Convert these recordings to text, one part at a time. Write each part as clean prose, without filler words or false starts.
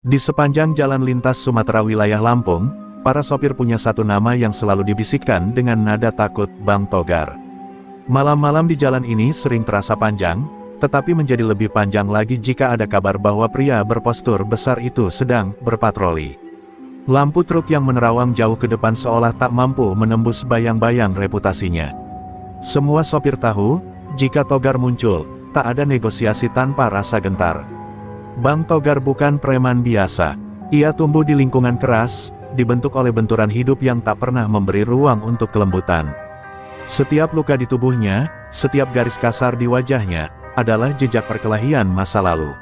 Di sepanjang jalan lintas Sumatera wilayah Lampung, para sopir punya satu nama yang selalu dibisikkan dengan nada takut, Bang Togar. Malam-malam di jalan ini sering terasa panjang, tetapi menjadi lebih panjang lagi jika ada kabar bahwa pria berpostur besar itu sedang berpatroli. Lampu truk yang menerawang jauh ke depan seolah tak mampu menembus bayang-bayang reputasinya. Semua sopir tahu, jika Togar muncul, tak ada negosiasi tanpa rasa gentar. Bang Togar bukan preman biasa. Ia tumbuh di lingkungan keras, dibentuk oleh benturan hidup yang tak pernah memberi ruang untuk kelembutan. Setiap luka di tubuhnya, setiap garis kasar di wajahnya, adalah jejak perkelahian masa lalu.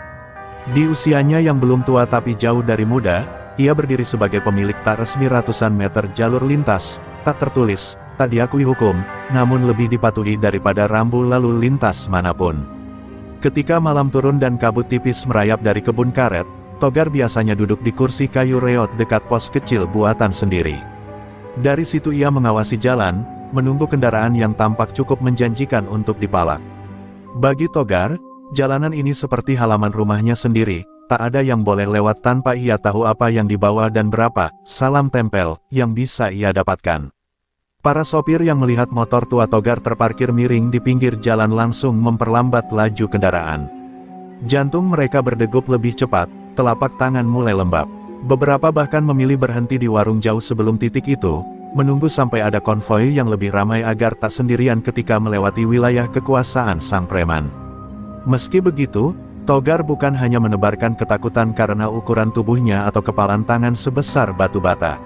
Di usianya yang belum tua tapi jauh dari muda, ia berdiri sebagai pemilik tak resmi ratusan meter jalur lintas, tak tertulis, tak diakui hukum, namun lebih dipatuhi daripada rambu lalu lintas manapun. Ketika malam turun dan kabut tipis merayap dari kebun karet, Togar biasanya duduk di kursi kayu reot dekat pos kecil buatan sendiri. Dari situ ia mengawasi jalan, menunggu kendaraan yang tampak cukup menjanjikan untuk dipalak. Bagi Togar, jalanan ini seperti halaman rumahnya sendiri, tak ada yang boleh lewat tanpa ia tahu apa yang dibawa dan berapa salam tempel yang bisa ia dapatkan. Para sopir yang melihat motor tua Togar terparkir miring di pinggir jalan langsung memperlambat laju kendaraan. Jantung mereka berdegup lebih cepat, telapak tangan mulai lembab. Beberapa bahkan memilih berhenti di warung jauh sebelum titik itu, menunggu sampai ada konvoi yang lebih ramai agar tak sendirian ketika melewati wilayah kekuasaan sang preman. Meski begitu, Togar bukan hanya menebarkan ketakutan karena ukuran tubuhnya atau kepalan tangan sebesar batu bata.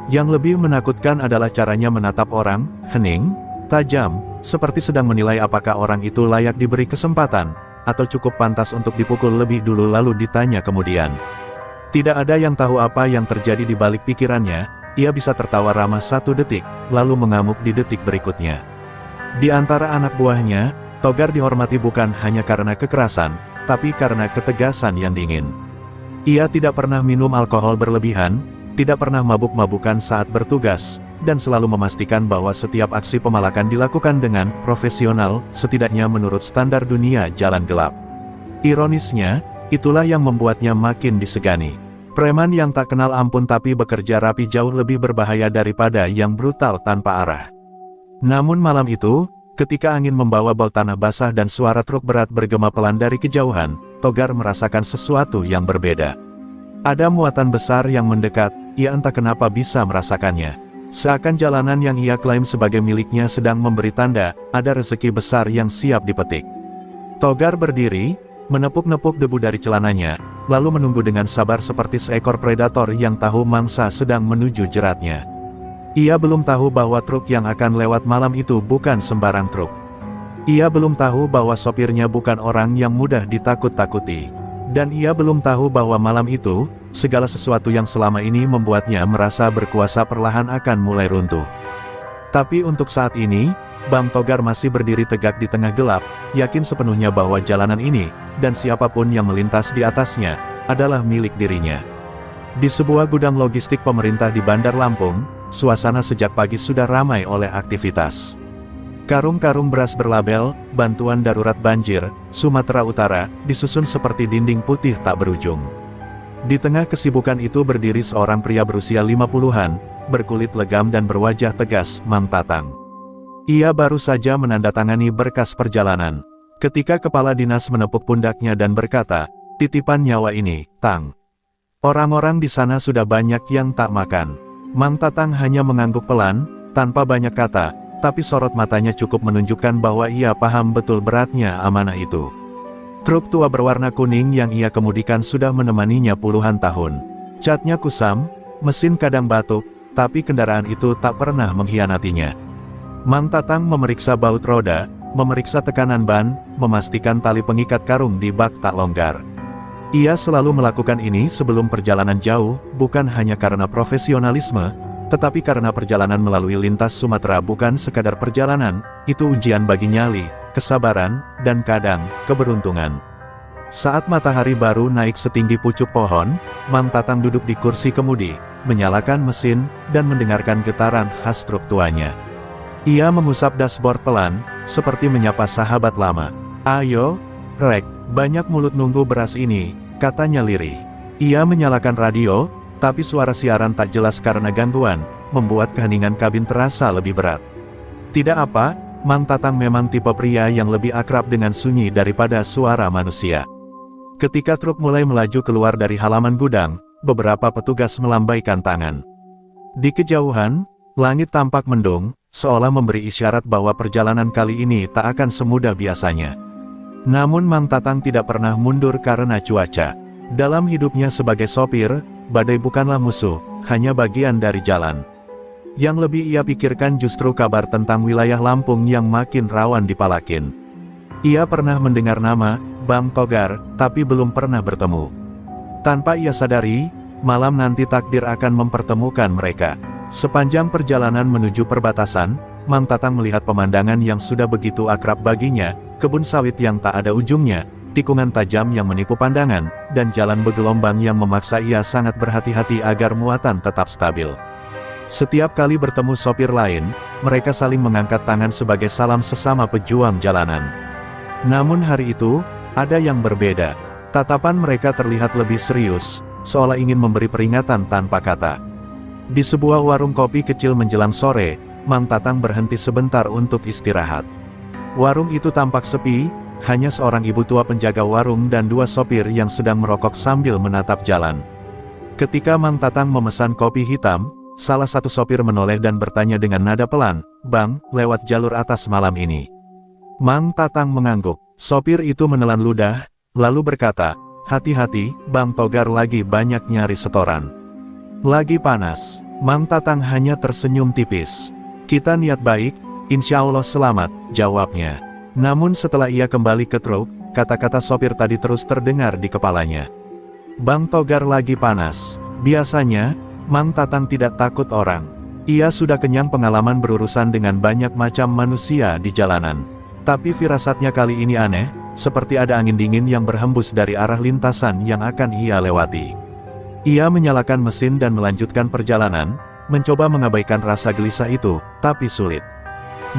Yang lebih menakutkan adalah caranya menatap orang, hening, tajam, seperti sedang menilai apakah orang itu layak diberi kesempatan, atau cukup pantas untuk dipukul lebih dulu lalu ditanya kemudian. Tidak ada yang tahu apa yang terjadi di balik pikirannya, ia bisa tertawa ramah 1 detik, lalu mengamuk di detik berikutnya. Di antara anak buahnya, Togar dihormati bukan hanya karena kekerasan, tapi karena ketegasan yang dingin. Ia tidak pernah minum alkohol berlebihan, tidak pernah mabuk-mabukan saat bertugas, dan selalu memastikan bahwa setiap aksi pemalakan dilakukan dengan profesional, setidaknya menurut standar dunia jalan gelap. Ironisnya, itulah yang membuatnya makin disegani. Preman yang tak kenal ampun tapi bekerja rapi jauh lebih berbahaya daripada yang brutal tanpa arah. Namun malam itu, ketika angin membawa bau tanah basah dan suara truk berat bergema pelan dari kejauhan, Togar merasakan sesuatu yang berbeda. Ada muatan besar yang mendekat, ia entah kenapa bisa merasakannya. Seakan jalanan yang ia klaim sebagai miliknya sedang memberi tanda, ada rezeki besar yang siap dipetik. Togar berdiri, menepuk-nepuk debu dari celananya, lalu menunggu dengan sabar seperti seekor predator yang tahu mangsa sedang menuju jeratnya. Ia belum tahu bahwa truk yang akan lewat malam itu bukan sembarang truk. Ia belum tahu bahwa sopirnya bukan orang yang mudah ditakut-takuti. Dan ia belum tahu bahwa malam itu, segala sesuatu yang selama ini membuatnya merasa berkuasa perlahan akan mulai runtuh. Tapi untuk saat ini, Bang Togar masih berdiri tegak di tengah gelap, yakin sepenuhnya bahwa jalanan ini, dan siapapun yang melintas di atasnya, adalah milik dirinya. Di sebuah gudang logistik pemerintah di Bandar Lampung, suasana sejak pagi sudah ramai oleh aktivitas. Karung-karung beras berlabel, bantuan darurat banjir, Sumatera Utara, disusun seperti dinding putih tak berujung. Di tengah kesibukan itu berdiri seorang pria berusia 50-an, berkulit legam dan berwajah tegas, Mang Tatang. Ia baru saja menandatangani berkas perjalanan. Ketika kepala dinas menepuk pundaknya dan berkata, "Titipan nyawa ini, Tang. Orang-orang di sana sudah banyak yang tak makan." Mang Tatang hanya mengangguk pelan, tanpa banyak kata, tapi sorot matanya cukup menunjukkan bahwa ia paham betul beratnya amanah itu. Truk tua berwarna kuning yang ia kemudikan sudah menemaninya puluhan tahun. Catnya kusam, mesin kadang batuk, tapi kendaraan itu tak pernah mengkhianatinya. Mang Tatang memeriksa baut roda, memeriksa tekanan ban, memastikan tali pengikat karung di bak tak longgar. Ia selalu melakukan ini sebelum perjalanan jauh, bukan hanya karena profesionalisme, tetapi karena perjalanan melalui lintas Sumatera bukan sekadar perjalanan, itu ujian bagi nyali, kesabaran, dan kadang, keberuntungan. Saat matahari baru naik setinggi pucuk pohon, Mang Tatang duduk di kursi kemudi, menyalakan mesin, dan mendengarkan getaran khas truk tuanya. Ia mengusap dashboard pelan, seperti menyapa sahabat lama. "Ayo, Rek, banyak mulut nunggu beras ini," katanya lirih. Ia menyalakan radio, tapi suara siaran tak jelas karena gangguan, membuat keheningan kabin terasa lebih berat. Tidak apa, Mang Tatang memang tipe pria yang lebih akrab dengan sunyi daripada suara manusia. Ketika truk mulai melaju keluar dari halaman gudang, beberapa petugas melambaikan tangan. Di kejauhan, langit tampak mendung, seolah memberi isyarat bahwa perjalanan kali ini tak akan semudah biasanya. Namun Mang Tatang tidak pernah mundur karena cuaca. Dalam hidupnya sebagai sopir, badai bukanlah musuh, hanya bagian dari jalan. Yang lebih ia pikirkan justru kabar tentang wilayah Lampung yang makin rawan dipalakin. Ia pernah mendengar nama Bang Togar, tapi belum pernah bertemu. Tanpa ia sadari, malam nanti takdir akan mempertemukan mereka. Sepanjang perjalanan menuju perbatasan, Mang Tatang melihat pemandangan yang sudah begitu akrab baginya, kebun sawit yang tak ada ujungnya, tikungan tajam yang menipu pandangan, dan jalan bergelombang yang memaksa ia sangat berhati-hati agar muatan tetap stabil. Setiap kali bertemu sopir lain, mereka saling mengangkat tangan sebagai salam sesama pejuang jalanan. Namun hari itu, ada yang berbeda. Tatapan mereka terlihat lebih serius, seolah ingin memberi peringatan tanpa kata. Di sebuah warung kopi kecil menjelang sore, Mang Tatang berhenti sebentar untuk istirahat. Warung itu tampak sepi, hanya seorang ibu tua penjaga warung dan dua sopir yang sedang merokok sambil menatap jalan. Ketika Mang Tatang memesan kopi hitam, salah satu sopir menoleh dan bertanya dengan nada pelan, "Bang, lewat jalur atas malam ini." Mang Tatang mengangguk. Sopir itu menelan ludah, lalu berkata, "Hati-hati, Bang Togar lagi banyak nyari setoran." "Lagi panas." Mang Tatang hanya tersenyum tipis. "Kita niat baik, insya Allah selamat," jawabnya. Namun setelah ia kembali ke truk, kata-kata sopir tadi terus terdengar di kepalanya. Bang Togar lagi panas. Biasanya, Mang Tatang tidak takut orang. Ia sudah kenyang pengalaman berurusan dengan banyak macam manusia di jalanan. Tapi firasatnya kali ini aneh, seperti ada angin dingin yang berhembus dari arah lintasan yang akan ia lewati. Ia menyalakan mesin dan melanjutkan perjalanan, mencoba mengabaikan rasa gelisah itu, tapi sulit.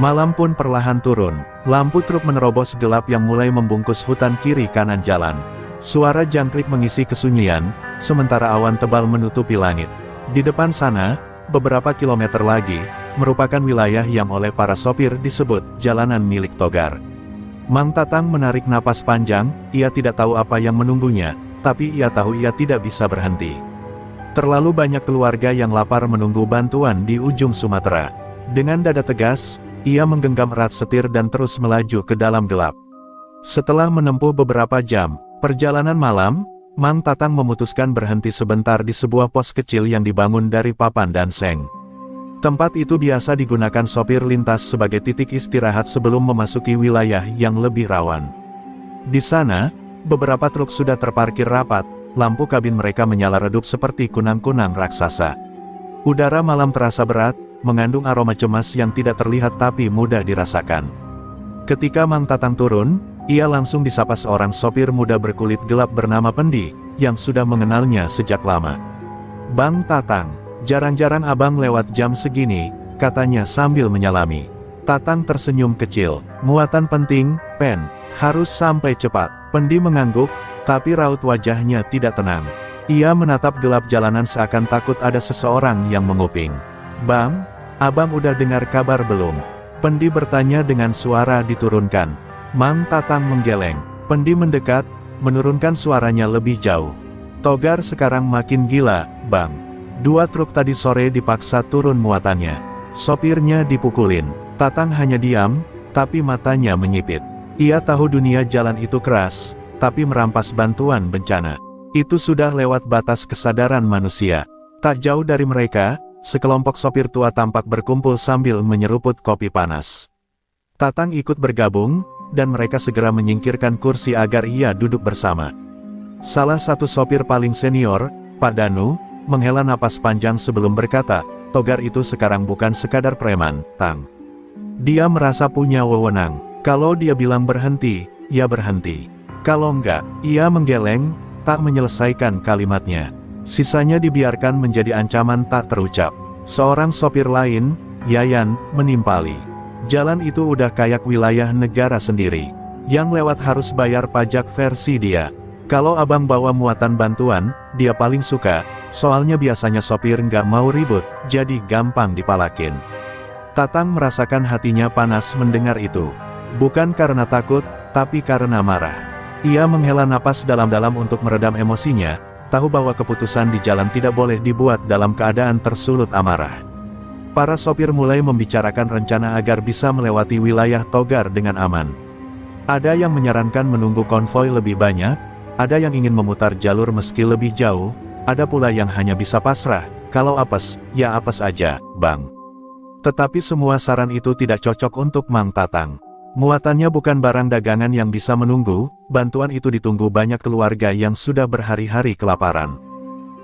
Malam pun perlahan turun, lampu truk menerobos gelap yang mulai membungkus hutan kiri kanan jalan. Suara jangkrik mengisi kesunyian, sementara awan tebal menutupi langit. Di depan sana, beberapa kilometer lagi, merupakan wilayah yang oleh para sopir disebut jalanan milik Togar. Mang Tatang menarik napas panjang, ia tidak tahu apa yang menunggunya, tapi ia tahu ia tidak bisa berhenti. Terlalu banyak keluarga yang lapar menunggu bantuan di ujung Sumatera. Dengan dada tegas, ia menggenggam erat setir dan terus melaju ke dalam gelap. Setelah menempuh beberapa jam perjalanan malam, Mang Tatang memutuskan berhenti sebentar di sebuah pos kecil yang dibangun dari papan dan seng. Tempat itu biasa digunakan sopir lintas sebagai titik istirahat sebelum memasuki wilayah yang lebih rawan. Di sana, beberapa truk sudah terparkir rapat, lampu kabin mereka menyala redup seperti kunang-kunang raksasa. Udara malam terasa berat, mengandung aroma cemas yang tidak terlihat tapi mudah dirasakan. Ketika Mang Tatang turun, ia langsung disapa seorang sopir muda berkulit gelap bernama Pendi, yang sudah mengenalnya sejak lama. "Bang Tatang, jarang-jarang abang lewat jam segini," katanya sambil menyalami. Tatang tersenyum kecil. "Muatan penting, Pen, harus sampai cepat." Pendi mengangguk, tapi raut wajahnya tidak tenang. Ia menatap gelap jalanan seakan takut ada seseorang yang menguping. "Bang, abang udah dengar kabar belum?" Pendi bertanya dengan suara diturunkan. Mang Tatang menggeleng. Pendi mendekat, menurunkan suaranya lebih jauh. "Togar sekarang makin gila, Bang. 2 truk tadi sore dipaksa turun muatannya. Sopirnya dipukulin." Tatang hanya diam, tapi matanya menyipit. Ia tahu dunia jalan itu keras, tapi merampas bantuan bencana. Itu sudah lewat batas kesadaran manusia. Tak jauh dari mereka, sekelompok sopir tua tampak berkumpul sambil menyeruput kopi panas. Tatang ikut bergabung, dan mereka segera menyingkirkan kursi agar ia duduk bersama. Salah satu sopir paling senior, Pak Danu, menghela napas panjang sebelum berkata, "Togar itu sekarang bukan sekadar preman, Tang. Dia merasa punya wewenang. Kalau dia bilang berhenti, ya berhenti. Kalau enggak, ia menggeleng, tak menyelesaikan kalimatnya. Sisanya dibiarkan menjadi ancaman tak terucap." Seorang sopir lain, Yayan, menimpali. "Jalan itu udah kayak wilayah negara sendiri. Yang lewat harus bayar pajak versi dia. Kalau abang bawa muatan bantuan, dia paling suka, soalnya biasanya sopir nggak mau ribut, jadi gampang dipalakin. Tatang merasakan hatinya panas mendengar itu. Bukan karena takut, tapi karena marah. Ia menghela napas dalam-dalam untuk meredam emosinya, tahu bahwa keputusan di jalan tidak boleh dibuat dalam keadaan tersulut amarah. Para sopir mulai membicarakan rencana agar bisa melewati wilayah Togar dengan aman. Ada yang menyarankan menunggu konvoi lebih banyak, ada yang ingin memutar jalur meski lebih jauh, ada pula yang hanya bisa pasrah, kalau apes, ya apes aja, Bang. Tetapi semua saran itu tidak cocok untuk Mang Tatang. Muatannya bukan barang dagangan yang bisa menunggu, bantuan itu ditunggu banyak keluarga yang sudah berhari-hari kelaparan.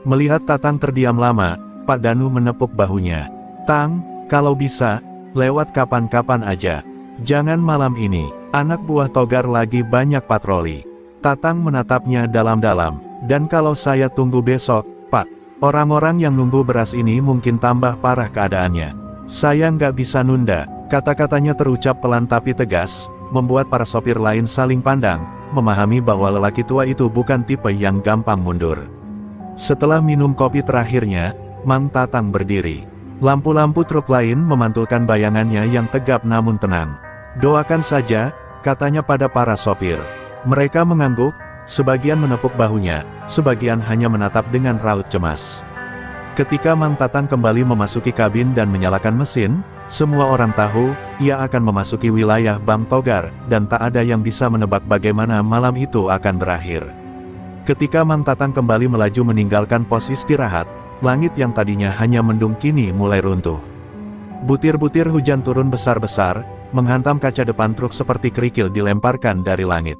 Melihat Tatang terdiam lama, Pak Danu menepuk bahunya. Tang, kalau bisa, lewat kapan-kapan aja. Jangan malam ini, anak buah Togar lagi banyak patroli. Tatang menatapnya dalam-dalam, dan kalau saya tunggu besok, Pak, orang-orang yang nunggu beras ini mungkin tambah parah keadaannya. Saya nggak bisa nunda, kata-katanya terucap pelan tapi tegas, membuat para sopir lain saling pandang, memahami bahwa lelaki tua itu bukan tipe yang gampang mundur. Setelah minum kopi terakhirnya, Mang Tatang berdiri. Lampu-lampu truk lain memantulkan bayangannya yang tegap namun tenang. Doakan saja, katanya pada para sopir. Mereka mengangguk, sebagian menepuk bahunya, sebagian hanya menatap dengan raut cemas. Ketika Mang Tatang kembali memasuki kabin dan menyalakan mesin, semua orang tahu, ia akan memasuki wilayah Bang Togar, dan tak ada yang bisa menebak bagaimana malam itu akan berakhir. Ketika Mang Tatang kembali melaju meninggalkan pos istirahat, langit yang tadinya hanya mendung kini mulai runtuh. Butir-butir hujan turun besar-besar, menghantam kaca depan truk seperti kerikil dilemparkan dari langit.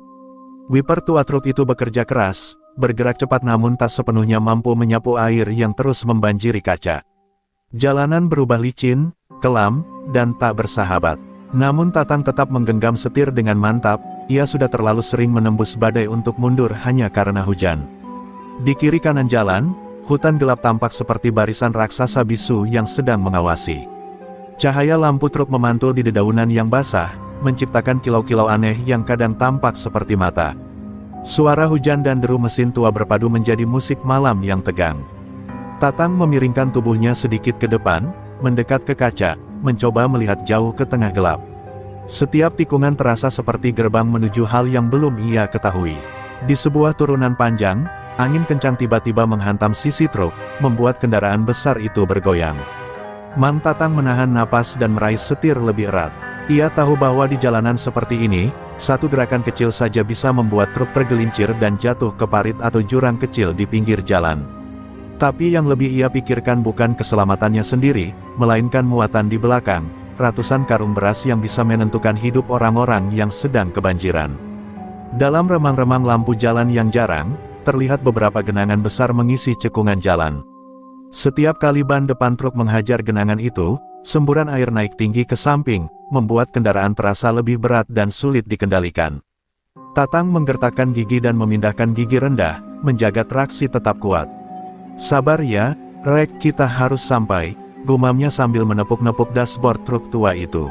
Wiper tua truk itu bekerja keras, bergerak cepat namun tak sepenuhnya mampu menyapu air yang terus membanjiri kaca. Jalanan berubah licin, kelam, dan tak bersahabat. Namun Tatang tetap menggenggam setir dengan mantap, ia sudah terlalu sering menembus badai untuk mundur hanya karena hujan. Di kiri kanan jalan, hutan gelap tampak seperti barisan raksasa bisu yang sedang mengawasi. Cahaya lampu truk memantul di dedaunan yang basah, menciptakan kilau-kilau aneh yang kadang tampak seperti mata. Suara hujan dan deru mesin tua berpadu menjadi musik malam yang tegang. Tatang memiringkan tubuhnya sedikit ke depan, mendekat ke kaca, mencoba melihat jauh ke tengah gelap. Setiap tikungan terasa seperti gerbang menuju hal yang belum ia ketahui. Di sebuah turunan panjang, angin kencang tiba-tiba menghantam sisi truk, membuat kendaraan besar itu bergoyang. Mang Tatang menahan napas dan meraih setir lebih erat. Ia tahu bahwa di jalanan seperti ini, satu gerakan kecil saja bisa membuat truk tergelincir dan jatuh ke parit atau jurang kecil di pinggir jalan. Tapi yang lebih ia pikirkan bukan keselamatannya sendiri, melainkan muatan di belakang, ratusan karung beras yang bisa menentukan hidup orang-orang yang sedang kebanjiran. Dalam remang-remang lampu jalan yang jarang, terlihat beberapa genangan besar mengisi cekungan jalan. Setiap kali ban depan truk menghajar genangan itu, semburan air naik tinggi ke samping, membuat kendaraan terasa lebih berat dan sulit dikendalikan. Tatang menggertakkan gigi dan memindahkan gigi rendah, menjaga traksi tetap kuat. Sabar ya, Rek, kita harus sampai, gumamnya sambil menepuk-nepuk dashboard truk tua itu.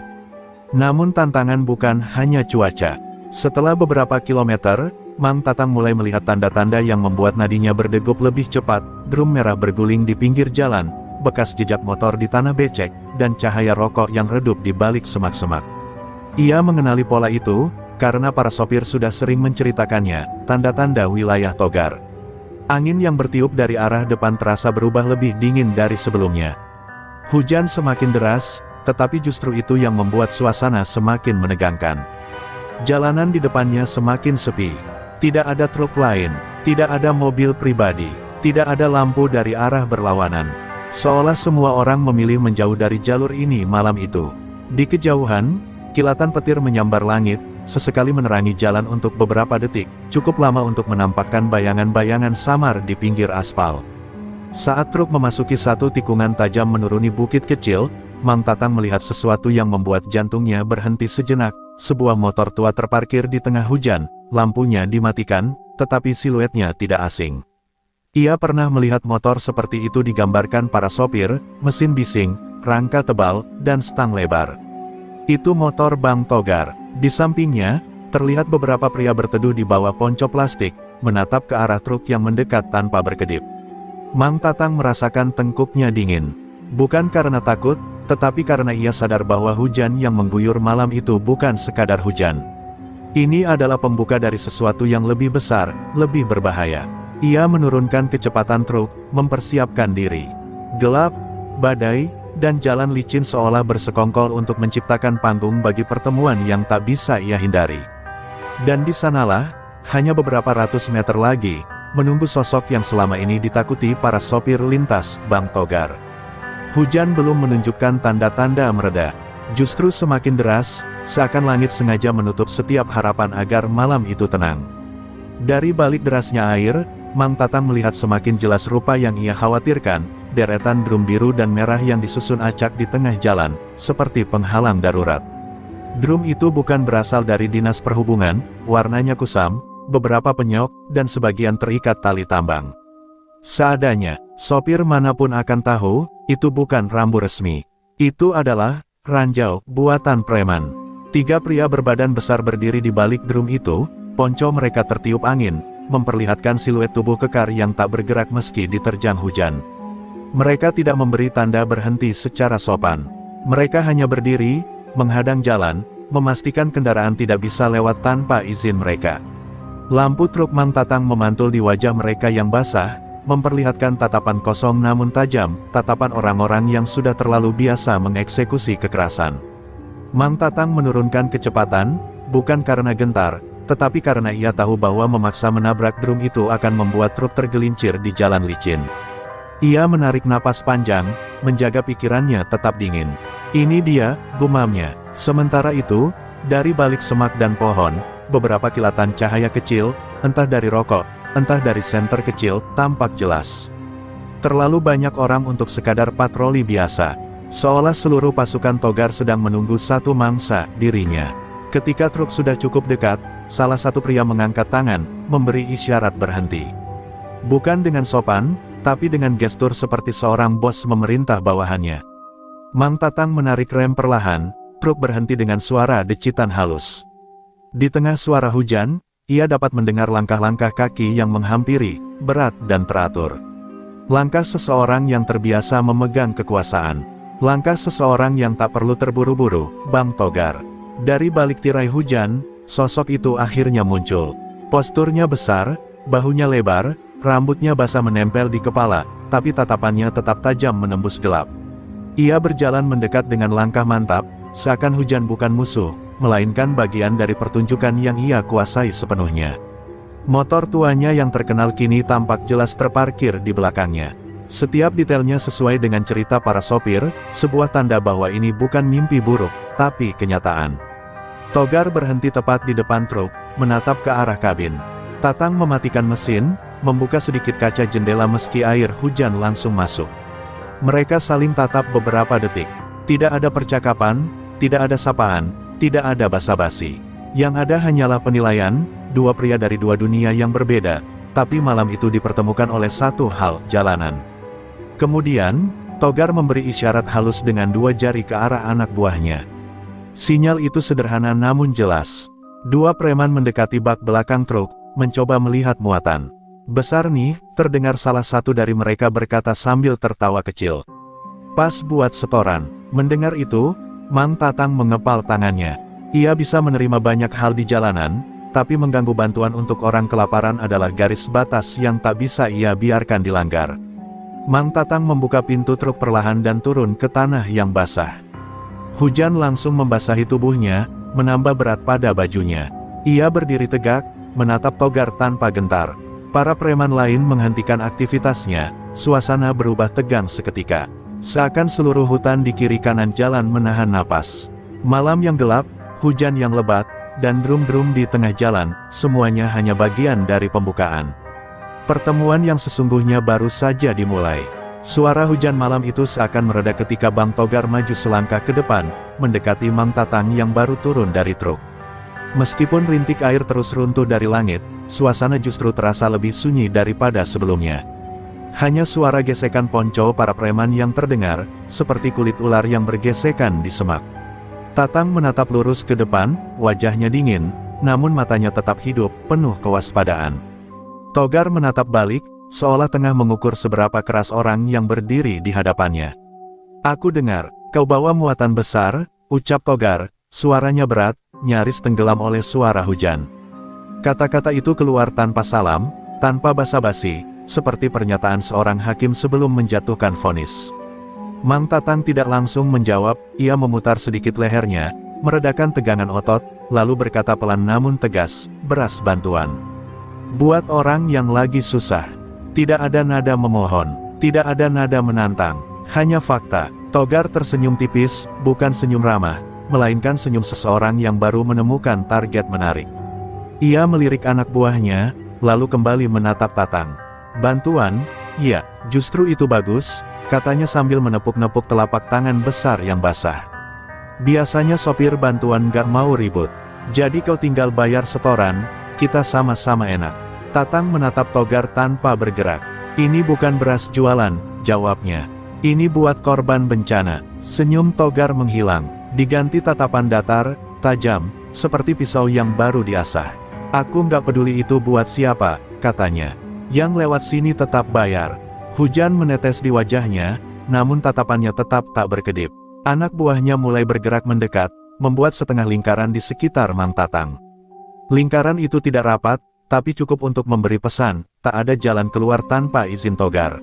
Namun tantangan bukan hanya cuaca. Setelah beberapa kilometer, Mang Tatang mulai melihat tanda-tanda yang membuat nadinya berdegup lebih cepat, drum merah berguling di pinggir jalan, bekas jejak motor di tanah becek, dan cahaya rokok yang redup di balik semak-semak. Ia mengenali pola itu, karena para sopir sudah sering menceritakannya, tanda-tanda wilayah Togar. Angin yang bertiup dari arah depan terasa berubah lebih dingin dari sebelumnya. Hujan semakin deras, tetapi justru itu yang membuat suasana semakin menegangkan. Jalanan di depannya semakin sepi. Tidak ada truk lain, tidak ada mobil pribadi, tidak ada lampu dari arah berlawanan. Seolah semua orang memilih menjauh dari jalur ini malam itu. Di kejauhan, kilatan petir menyambar langit, sesekali menerangi jalan untuk beberapa detik, cukup lama untuk menampakkan bayangan-bayangan samar di pinggir aspal. Saat truk memasuki satu tikungan tajam menuruni bukit kecil, Mang Tatang melihat sesuatu yang membuat jantungnya berhenti sejenak. Sebuah motor tua terparkir di tengah hujan, lampunya dimatikan, tetapi siluetnya tidak asing. Ia pernah melihat motor seperti itu digambarkan para sopir, mesin bising, rangka tebal, dan stang lebar. Itu motor Bang Togar. Di sampingnya, terlihat beberapa pria berteduh di bawah ponco plastik, menatap ke arah truk yang mendekat tanpa berkedip. Mang Tatang merasakan tengkuknya dingin. Bukan karena takut, tetapi karena ia sadar bahwa hujan yang mengguyur malam itu bukan sekadar hujan. Ini adalah pembuka dari sesuatu yang lebih besar, lebih berbahaya. Ia menurunkan kecepatan truk, mempersiapkan diri. Gelap, badai, dan jalan licin seolah bersekongkol untuk menciptakan panggung bagi pertemuan yang tak bisa ia hindari. Dan di sanalah, hanya beberapa ratus meter lagi, menunggu sosok yang selama ini ditakuti para sopir lintas, Bang Togar. Hujan belum menunjukkan tanda-tanda mereda. Justru semakin deras, seakan langit sengaja menutup setiap harapan agar malam itu tenang. Dari balik derasnya air, Mang Tatang melihat semakin jelas rupa yang ia khawatirkan, deretan drum biru dan merah yang disusun acak di tengah jalan, seperti penghalang darurat. Drum itu bukan berasal dari Dinas Perhubungan, warnanya kusam, beberapa penyok, dan sebagian terikat tali tambang. Seadanya, sopir manapun akan tahu, itu bukan rambu resmi. Itu adalah ranjau buatan preman. 3 pria berbadan besar berdiri di balik drum itu, ponco mereka tertiup angin, memperlihatkan siluet tubuh kekar yang tak bergerak meski diterjang hujan. Mereka tidak memberi tanda berhenti secara sopan. Mereka hanya berdiri, menghadang jalan, memastikan kendaraan tidak bisa lewat tanpa izin mereka. Lampu truk Mang Tatang memantul di wajah mereka yang basah, memperlihatkan tatapan kosong namun tajam, tatapan orang-orang yang sudah terlalu biasa mengeksekusi kekerasan. Mang Tatang menurunkan kecepatan, bukan karena gentar, tetapi karena ia tahu bahwa memaksa menabrak drum itu akan membuat truk tergelincir di jalan licin. Ia menarik napas panjang, menjaga pikirannya tetap dingin. Ini dia, gumamnya. Sementara itu, dari balik semak dan pohon, beberapa kilatan cahaya kecil, entah dari rokok, entah dari senter kecil, tampak jelas. Terlalu banyak orang untuk sekadar patroli biasa. Seolah seluruh pasukan Togar sedang menunggu satu mangsa, dirinya. Ketika truk sudah cukup dekat, salah satu pria mengangkat tangan, memberi isyarat berhenti. Bukan dengan sopan, tapi dengan gestur seperti seorang bos memerintah bawahannya. Mang Tatang menarik rem perlahan, truk berhenti dengan suara decitan halus. Di tengah suara hujan, ia dapat mendengar langkah-langkah kaki yang menghampiri, berat dan teratur. Langkah seseorang yang terbiasa memegang kekuasaan. Langkah seseorang yang tak perlu terburu-buru, Bang Togar. Dari balik tirai hujan, sosok itu akhirnya muncul. Posturnya besar, bahunya lebar, rambutnya basah menempel di kepala, tapi tatapannya tetap tajam menembus gelap. Ia berjalan mendekat dengan langkah mantap, seakan hujan bukan musuh, melainkan bagian dari pertunjukan yang ia kuasai sepenuhnya. Motor tuanya yang terkenal kini tampak jelas terparkir di belakangnya. Setiap detailnya sesuai dengan cerita para sopir, sebuah tanda bahwa ini bukan mimpi buruk, tapi kenyataan. Togar berhenti tepat di depan truk, menatap ke arah kabin. Tatang mematikan mesin, membuka sedikit kaca jendela meski air hujan langsung masuk. Mereka saling tatap beberapa detik. Tidak ada percakapan, tidak ada sapaan, tidak ada basa-basi. Yang ada hanyalah penilaian, 2 pria dari 2 dunia yang berbeda, tapi malam itu dipertemukan oleh satu hal, jalanan. Kemudian, Togar memberi isyarat halus dengan 2 jari ke arah anak buahnya. Sinyal itu sederhana namun jelas. 2 preman mendekati bak belakang truk, mencoba melihat muatan. Besar nih, terdengar salah satu dari mereka berkata sambil tertawa kecil. Pas buat setoran. Mendengar itu, Mang Tatang mengepal tangannya. Ia bisa menerima banyak hal di jalanan, tapi mengganggu bantuan untuk orang kelaparan adalah garis batas yang tak bisa ia biarkan dilanggar. Mang Tatang membuka pintu truk perlahan dan turun ke tanah yang basah. Hujan langsung membasahi tubuhnya, menambah berat pada bajunya. Ia berdiri tegak, menatap Togar tanpa gentar. Para preman lain menghentikan aktivitasnya, suasana berubah tegang seketika. Seakan seluruh hutan di kiri kanan jalan menahan napas. Malam yang gelap, hujan yang lebat, dan drum-drum di tengah jalan, semuanya hanya bagian dari pembukaan. Pertemuan yang sesungguhnya baru saja dimulai. Suara hujan malam itu seakan mereda ketika Bang Togar maju selangkah ke depan, mendekati Mang Tatang yang baru turun dari truk. Meskipun rintik air terus runtuh dari langit, suasana justru terasa lebih sunyi daripada sebelumnya. Hanya suara gesekan ponco para preman yang terdengar, seperti kulit ular yang bergesekan di semak. Tatang menatap lurus ke depan, wajahnya dingin, namun matanya tetap hidup, penuh kewaspadaan. Togar menatap balik, seolah tengah mengukur seberapa keras orang yang berdiri di hadapannya. "Aku dengar, kau bawa muatan besar," ucap Togar, suaranya berat, nyaris tenggelam oleh suara hujan. Kata-kata itu keluar tanpa salam, tanpa basa-basi, seperti pernyataan seorang hakim sebelum menjatuhkan vonis. Mang Tatang tidak langsung menjawab, ia memutar sedikit lehernya, meredakan tegangan otot, lalu berkata pelan namun tegas, "Beras bantuan. Buat orang yang lagi susah." Tidak ada nada memohon, tidak ada nada menantang, hanya fakta. Togar tersenyum tipis, bukan senyum ramah, melainkan senyum seseorang yang baru menemukan target menarik. Ia melirik anak buahnya, lalu kembali menatap Tatang. "Bantuan? Iya, justru itu bagus," katanya sambil menepuk-nepuk telapak tangan besar yang basah. "Biasanya sopir bantuan gak mau ribut. Jadi kau tinggal bayar setoran, kita sama-sama enak." Tatang menatap Togar tanpa bergerak. "Ini bukan beras jualan," jawabnya. "Ini buat korban bencana." Senyum Togar menghilang, diganti tatapan datar, tajam, seperti pisau yang baru diasah. "Aku nggak peduli itu buat siapa," katanya. "Yang lewat sini tetap bayar." Hujan menetes di wajahnya, namun tatapannya tetap tak berkedip. Anak buahnya mulai bergerak mendekat, membuat setengah lingkaran di sekitar Mang Tatang. Lingkaran itu tidak rapat, tapi cukup untuk memberi pesan, tak ada jalan keluar tanpa izin Togar.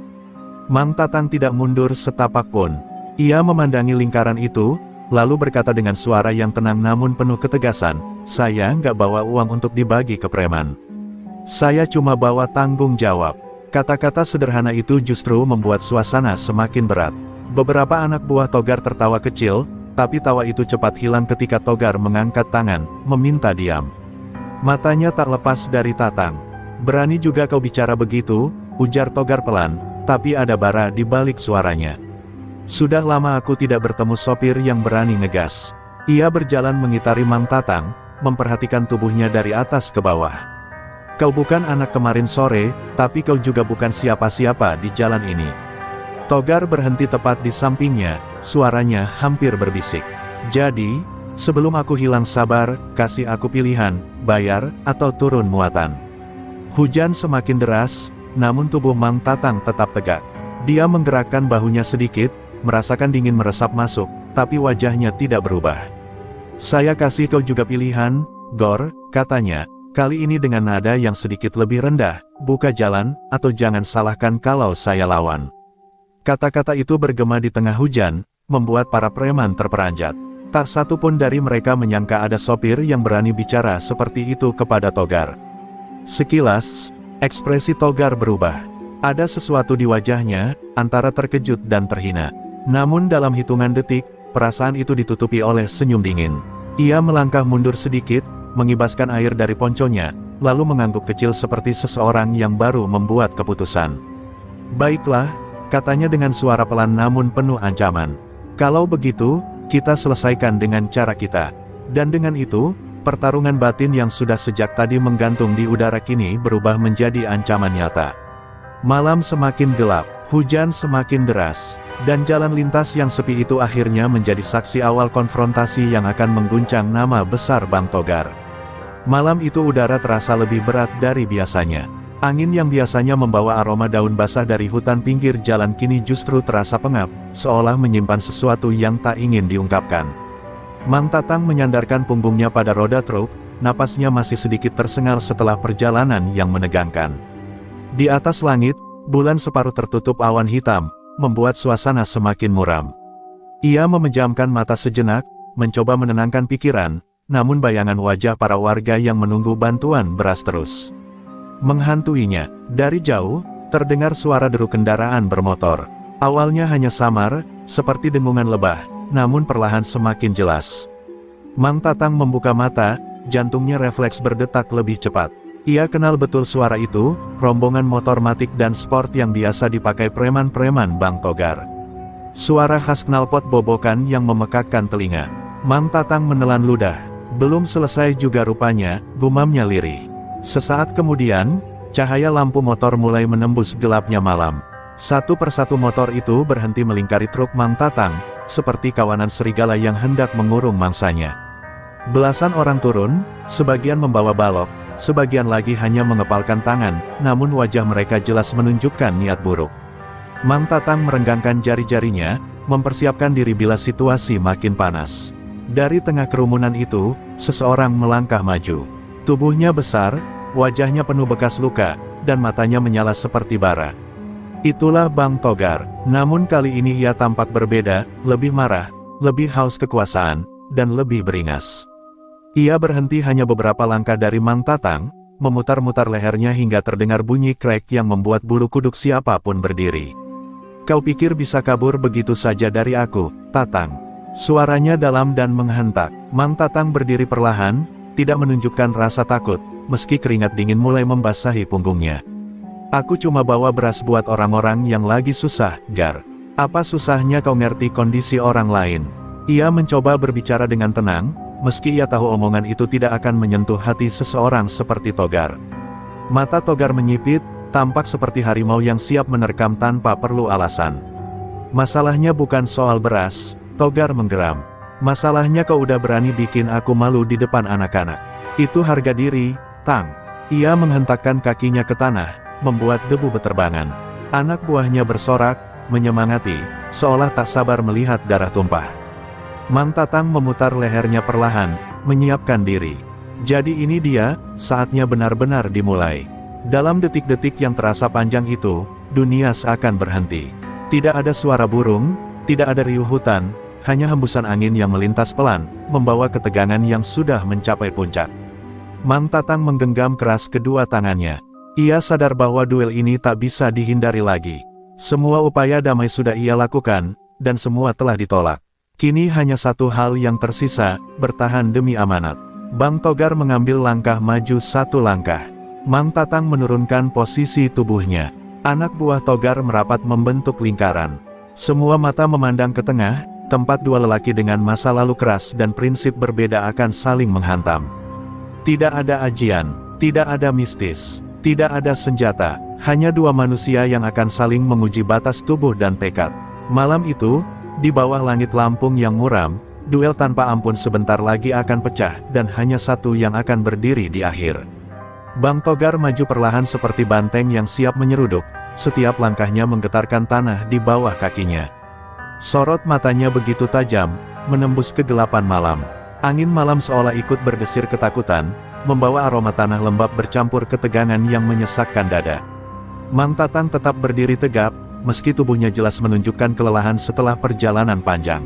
Mang Tatang tidak mundur setapak pun. Ia memandangi lingkaran itu, lalu berkata dengan suara yang tenang namun penuh ketegasan, "Saya nggak bawa uang untuk dibagi ke preman. Saya cuma bawa tanggung jawab." Kata-kata sederhana itu justru membuat suasana semakin berat. Beberapa anak buah Togar tertawa kecil, tapi tawa itu cepat hilang ketika Togar mengangkat tangan, meminta diam. Matanya tak lepas dari Tatang. "Berani juga kau bicara begitu," ujar Togar pelan, tapi ada bara di balik suaranya. "Sudah lama aku tidak bertemu sopir yang berani ngegas." Ia berjalan mengitari Mang Tatang, memperhatikan tubuhnya dari atas ke bawah. "Kau bukan anak kemarin sore, tapi kau juga bukan siapa-siapa di jalan ini." Togar berhenti tepat di sampingnya, suaranya hampir berbisik. "Jadi, sebelum aku hilang sabar, kasih aku pilihan, bayar, atau turun muatan." Hujan semakin deras, namun tubuh Mang Tatang tetap tegak. Dia menggerakkan bahunya sedikit, merasakan dingin meresap masuk, tapi wajahnya tidak berubah. "Saya kasih kau juga pilihan, Gor," katanya, kali ini dengan nada yang sedikit lebih rendah, "buka jalan, atau jangan salahkan kalau saya lawan." Kata-kata itu bergema di tengah hujan, membuat para preman terperanjat. Tak satu pun dari mereka menyangka ada sopir yang berani bicara seperti itu kepada Togar. Sekilas, ekspresi Togar berubah. Ada sesuatu di wajahnya, antara terkejut dan terhina. Namun dalam hitungan detik, perasaan itu ditutupi oleh senyum dingin. Ia melangkah mundur sedikit, mengibaskan air dari ponconya, lalu mengangguk kecil seperti seseorang yang baru membuat keputusan. "Baiklah," katanya dengan suara pelan namun penuh ancaman. "Kalau begitu, kita selesaikan dengan cara kita." Dan dengan itu, pertarungan batin yang sudah sejak tadi menggantung di udara kini berubah menjadi ancaman nyata. Malam semakin gelap, hujan semakin deras, dan jalan lintas yang sepi itu akhirnya menjadi saksi awal konfrontasi yang akan mengguncang nama besar Bang Togar. Malam itu udara terasa lebih berat dari biasanya. Angin yang biasanya membawa aroma daun basah dari hutan pinggir jalan kini justru terasa pengap, seolah menyimpan sesuatu yang tak ingin diungkapkan. Mang Tatang menyandarkan punggungnya pada roda truk, napasnya masih sedikit tersengal setelah perjalanan yang menegangkan. Di atas langit, bulan separuh tertutup awan hitam, membuat suasana semakin muram. Ia memejamkan mata sejenak, mencoba menenangkan pikiran, namun bayangan wajah para warga yang menunggu bantuan beras terus menghantuinya. Dari jauh, terdengar suara deru kendaraan bermotor. Awalnya hanya samar, seperti dengungan lebah, namun perlahan semakin jelas. Mang Tatang membuka mata, jantungnya refleks berdetak lebih cepat. Ia kenal betul suara itu, rombongan motor matik dan sport yang biasa dipakai preman-preman Bang Togar. Suara khas knalpot bobokan yang memekakkan telinga. Mang Tatang menelan ludah. Belum selesai juga rupanya, gumamnya lirih. Sesaat kemudian, cahaya lampu motor mulai menembus gelapnya malam. Satu persatu motor itu berhenti melingkari truk Mang Tatang, seperti kawanan serigala yang hendak mengurung mangsanya. Belasan orang turun, sebagian membawa balok, sebagian lagi hanya mengepalkan tangan, namun wajah mereka jelas menunjukkan niat buruk. Mang Tatang merenggangkan jari-jarinya, mempersiapkan diri bila situasi makin panas. Dari tengah kerumunan itu, seseorang melangkah maju. Tubuhnya besar, wajahnya penuh bekas luka, dan matanya menyala seperti bara. Itulah Bang Togar, namun kali ini ia tampak berbeda, lebih marah, lebih haus kekuasaan, dan lebih beringas. Ia berhenti hanya beberapa langkah dari Mang Tatang, memutar-mutar lehernya hingga terdengar bunyi krek yang membuat bulu kuduk siapapun berdiri. "Kau pikir bisa kabur begitu saja dari aku, Tatang?" Suaranya dalam dan menghentak. Mang Tatang berdiri perlahan, tidak menunjukkan rasa takut, meski keringat dingin mulai membasahi punggungnya. "Aku cuma bawa beras buat orang-orang yang lagi susah, Gar. Apa susahnya kau ngerti kondisi orang lain?" Ia mencoba berbicara dengan tenang, meski ia tahu omongan itu tidak akan menyentuh hati seseorang seperti Togar. Mata Togar menyipit, tampak seperti harimau yang siap menerkam tanpa perlu alasan. "Masalahnya bukan soal beras," Togar menggeram. "Masalahnya kau udah berani bikin aku malu di depan anak-anak. Itu harga diri, Tang." Ia menghentakkan kakinya ke tanah, membuat debu beterbangan. Anak buahnya bersorak, menyemangati, seolah tak sabar melihat darah tumpah. Mang Tatang memutar lehernya perlahan, menyiapkan diri. Jadi ini dia, saatnya benar-benar dimulai. Dalam detik-detik yang terasa panjang itu, dunia seakan berhenti. Tidak ada suara burung, tidak ada riuh hutan, hanya hembusan angin yang melintas pelan, membawa ketegangan yang sudah mencapai puncak. Mang Tatang menggenggam keras kedua tangannya. Ia sadar bahwa duel ini tak bisa dihindari lagi. Semua upaya damai sudah ia lakukan, dan semua telah ditolak. Kini hanya satu hal yang tersisa, bertahan demi amanat. Bang Togar mengambil langkah maju satu langkah. Mang Tatang menurunkan posisi tubuhnya. Anak buah Togar merapat membentuk lingkaran. Semua mata memandang ke tengah, tempat dua lelaki dengan masa lalu keras dan prinsip berbeda akan saling menghantam. Tidak ada ajian, tidak ada mistis, tidak ada senjata, hanya dua manusia yang akan saling menguji batas tubuh dan tekad. Malam itu, di bawah langit Lampung yang muram, duel tanpa ampun sebentar lagi akan pecah, dan hanya satu yang akan berdiri di akhir. Bang Togar maju perlahan seperti banteng yang siap menyeruduk, setiap langkahnya menggetarkan tanah di bawah kakinya. Sorot matanya begitu tajam, menembus kegelapan malam. Angin malam seolah ikut berdesir ketakutan, membawa aroma tanah lembab bercampur ketegangan yang menyesakkan dada. Mang Tatang tetap berdiri tegap, meski tubuhnya jelas menunjukkan kelelahan setelah perjalanan panjang.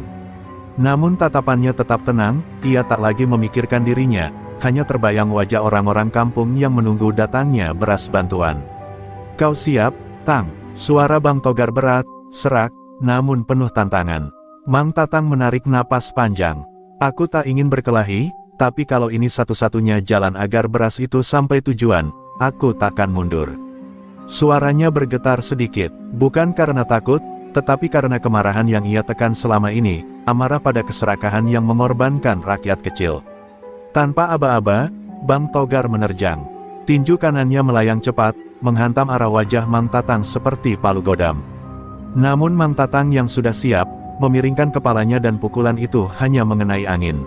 Namun tatapannya tetap tenang, ia tak lagi memikirkan dirinya, hanya terbayang wajah orang-orang kampung yang menunggu datangnya beras bantuan. "Kau siap, Tang?" Suara Bang Togar berat, serak, namun penuh tantangan. Mang Tatang menarik napas panjang. "Aku tak ingin berkelahi, tapi kalau ini satu-satunya jalan agar beras itu sampai tujuan, aku takkan mundur." Suaranya bergetar sedikit, bukan karena takut, tetapi karena kemarahan yang ia tekan selama ini, amarah pada keserakahan yang mengorbankan rakyat kecil. Tanpa aba-aba, Bang Togar menerjang. Tinju kanannya melayang cepat, menghantam arah wajah Mang Tatang seperti palu godam. Namun Mang Tatang yang sudah siap, memiringkan kepalanya dan pukulan itu hanya mengenai angin.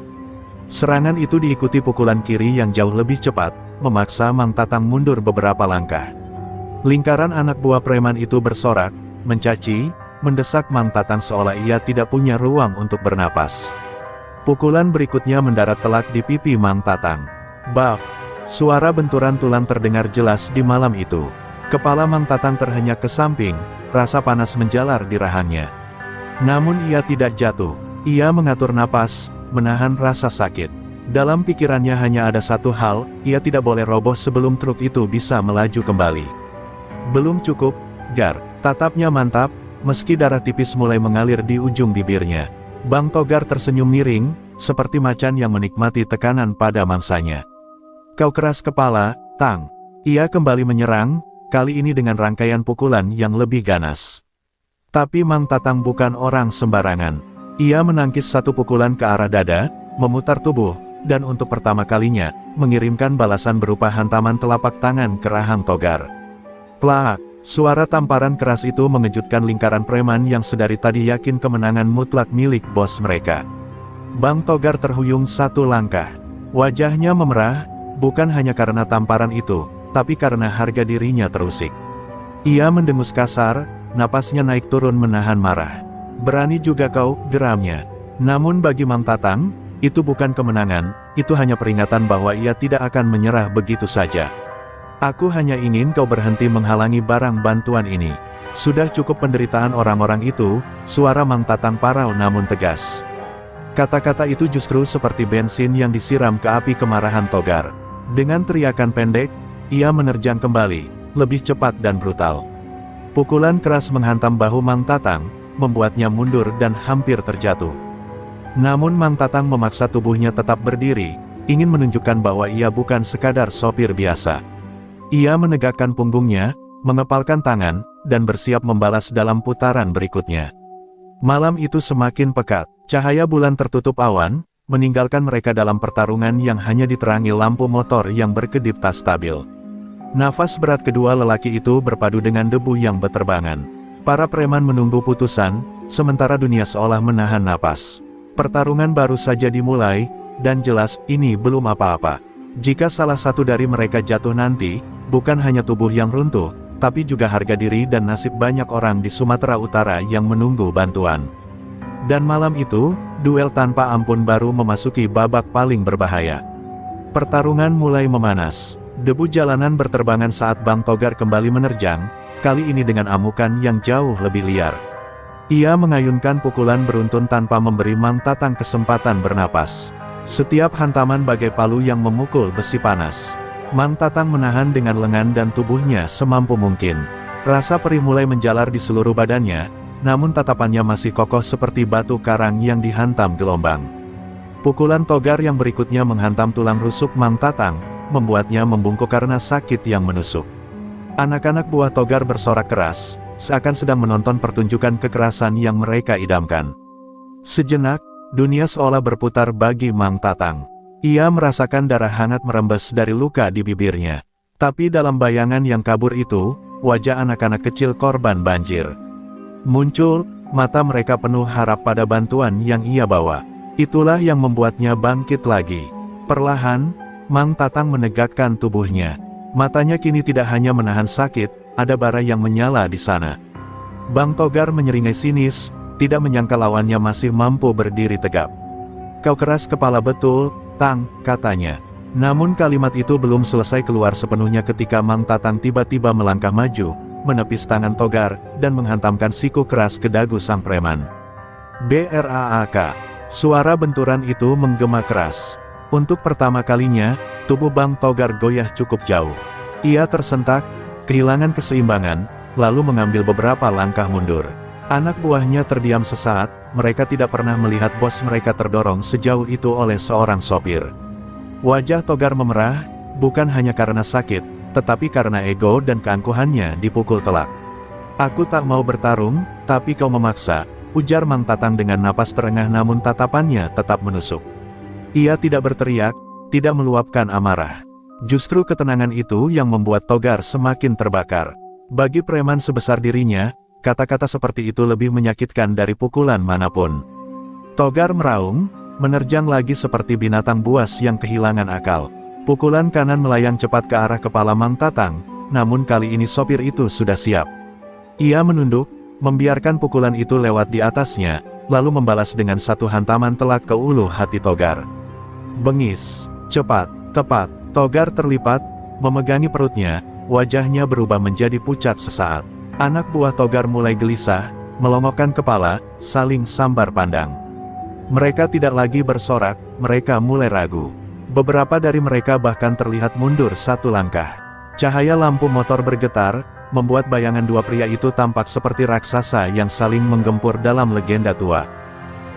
Serangan itu diikuti pukulan kiri yang jauh lebih cepat, memaksa Mang Tatang mundur beberapa langkah. Lingkaran anak buah preman itu bersorak, mencaci, mendesak Mang Tatang seolah ia tidak punya ruang untuk bernapas. Pukulan berikutnya mendarat telak di pipi Mang Tatang. Baf! Suara benturan tulang terdengar jelas di malam itu. Kepala Mang Tatang terhenyak ke samping, rasa panas menjalar di rahangnya. Namun ia tidak jatuh. Ia mengatur napas, menahan rasa sakit. Dalam pikirannya hanya ada satu hal, ia tidak boleh roboh sebelum truk itu bisa melaju kembali. Belum cukup, Gar. Tatapnya mantap, meski darah tipis mulai mengalir di ujung bibirnya. Bang Togar tersenyum miring, seperti macan yang menikmati tekanan pada mangsanya. "Kau keras kepala, Tang." Ia kembali menyerang, kali ini dengan rangkaian pukulan yang lebih ganas. Tapi Mang Tatang bukan orang sembarangan. Ia menangkis satu pukulan ke arah dada, memutar tubuh, dan untuk pertama kalinya, mengirimkan balasan berupa hantaman telapak tangan ke rahang Togar. Plak! Suara tamparan keras itu mengejutkan lingkaran preman yang sedari tadi yakin kemenangan mutlak milik bos mereka. Bang Togar terhuyung satu langkah. Wajahnya memerah, bukan hanya karena tamparan itu, tapi karena harga dirinya terusik. Ia mendengus kasar, napasnya naik turun menahan marah. "Berani juga kau," geramnya. Namun bagi Mang Tatang, itu bukan kemenangan, itu hanya peringatan bahwa ia tidak akan menyerah begitu saja. "Aku hanya ingin kau berhenti menghalangi barang bantuan ini. Sudah cukup penderitaan orang-orang itu," suara Mang Tatang parau namun tegas. Kata-kata itu justru seperti bensin yang disiram ke api kemarahan Togar. Dengan teriakan pendek, ia menerjang kembali, lebih cepat dan brutal. Pukulan keras menghantam bahu Mang Tatang, membuatnya mundur dan hampir terjatuh. Namun Mang Tatang memaksa tubuhnya tetap berdiri, ingin menunjukkan bahwa ia bukan sekadar sopir biasa. Ia menegakkan punggungnya, mengepalkan tangan, dan bersiap membalas dalam putaran berikutnya. Malam itu semakin pekat, cahaya bulan tertutup awan, meninggalkan mereka dalam pertarungan yang hanya diterangi lampu motor yang berkedip tak stabil. Nafas berat kedua lelaki itu berpadu dengan debu yang beterbangan. Para preman menunggu putusan, sementara dunia seolah menahan napas. Pertarungan baru saja dimulai, dan jelas ini belum apa-apa. Jika salah satu dari mereka jatuh nanti, bukan hanya tubuh yang runtuh, tapi juga harga diri dan nasib banyak orang di Sumatera Utara yang menunggu bantuan. Dan malam itu, duel tanpa ampun baru memasuki babak paling berbahaya. Pertarungan mulai memanas. Debu jalanan berterbangan saat Bang Togar kembali menerjang, kali ini dengan amukan yang jauh lebih liar. Ia mengayunkan pukulan beruntun tanpa memberi Mang Tatang kesempatan bernapas. Setiap hantaman bagai palu yang memukul besi panas. Mang Tatang menahan dengan lengan dan tubuhnya semampu mungkin. Rasa perih mulai menjalar di seluruh badannya, namun tatapannya masih kokoh seperti batu karang yang dihantam gelombang. Pukulan Togar yang berikutnya menghantam tulang rusuk Mang Tatang, membuatnya membungkuk karena sakit yang menusuk. Anak-anak buah Togar bersorak keras, seakan sedang menonton pertunjukan kekerasan yang mereka idamkan. Sejenak, dunia seolah berputar bagi Mang Tatang. Ia merasakan darah hangat merembes dari luka di bibirnya. Tapi dalam bayangan yang kabur itu, wajah anak-anak kecil korban banjir muncul, mata mereka penuh harap pada bantuan yang ia bawa. Itulah yang membuatnya bangkit lagi. Perlahan, Mang Tatang menegakkan tubuhnya. Matanya kini tidak hanya menahan sakit, ada bara yang menyala di sana. Bang Togar menyeringai sinis, tidak menyangka lawannya masih mampu berdiri tegap. "Kau keras kepala betul, Tang," katanya. Namun kalimat itu belum selesai keluar sepenuhnya ketika Mang Tatang tiba-tiba melangkah maju, menepis tangan Togar, dan menghantamkan siku keras ke dagu sang preman. "Braak!" Suara benturan itu menggema keras. Untuk pertama kalinya, tubuh Bang Togar goyah cukup jauh. Ia tersentak, kehilangan keseimbangan, lalu mengambil beberapa langkah mundur. Anak buahnya terdiam sesaat, mereka tidak pernah melihat bos mereka terdorong sejauh itu oleh seorang sopir. Wajah Togar memerah, bukan hanya karena sakit, tetapi karena ego dan keangkuhannya dipukul telak. "Aku tak mau bertarung, tapi kau memaksa," ujar Mang Tatang dengan napas terengah namun tatapannya tetap menusuk. Ia tidak berteriak, tidak meluapkan amarah. Justru ketenangan itu yang membuat Togar semakin terbakar. Bagi preman sebesar dirinya, kata-kata seperti itu lebih menyakitkan dari pukulan manapun. Togar meraung, menerjang lagi seperti binatang buas yang kehilangan akal. Pukulan kanan melayang cepat ke arah kepala Mang Tatang, namun kali ini sopir itu sudah siap. Ia menunduk, membiarkan pukulan itu lewat di atasnya, lalu membalas dengan satu hantaman telak ke ulu hati Togar. Bengis, cepat, tepat, Togar terlipat, memegangi perutnya, wajahnya berubah menjadi pucat sesaat. Anak buah Togar mulai gelisah, melongokkan kepala, saling sambar pandang. Mereka tidak lagi bersorak, mereka mulai ragu. Beberapa dari mereka bahkan terlihat mundur satu langkah. Cahaya lampu motor bergetar, membuat bayangan dua pria itu tampak seperti raksasa yang saling menggempur dalam legenda tua.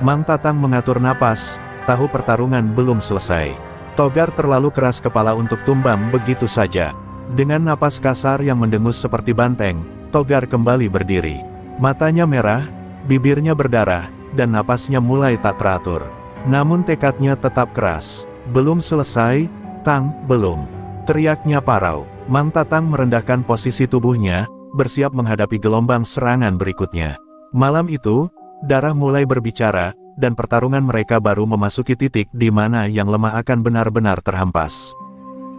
Mang Tatang mengatur napas, tahu pertarungan belum selesai. Togar terlalu keras kepala untuk tumbang begitu saja. Dengan napas kasar yang mendengus seperti banteng, Togar kembali berdiri. Matanya merah, bibirnya berdarah, dan napasnya mulai tak teratur. Namun tekadnya tetap keras. "Belum selesai, Tang, belum," teriaknya parau. Mang Tatang merendahkan posisi tubuhnya, bersiap menghadapi gelombang serangan berikutnya. Malam itu, darah mulai berbicara, dan pertarungan mereka baru memasuki titik di mana yang lemah akan benar-benar terhempas.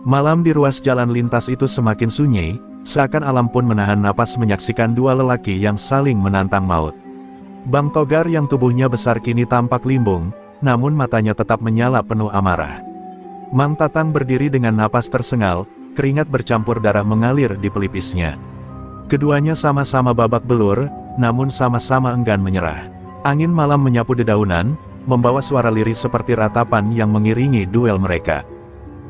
Malam di ruas jalan lintas itu semakin sunyi, seakan alam pun menahan napas menyaksikan dua lelaki yang saling menantang maut. Bang Togar yang tubuhnya besar kini tampak limbung, namun matanya tetap menyala penuh amarah. Mang Tatang berdiri dengan napas tersengal, keringat bercampur darah mengalir di pelipisnya. Keduanya sama-sama babak belur, namun sama-sama enggan menyerah. Angin malam menyapu dedaunan, membawa suara lirih seperti ratapan yang mengiringi duel mereka.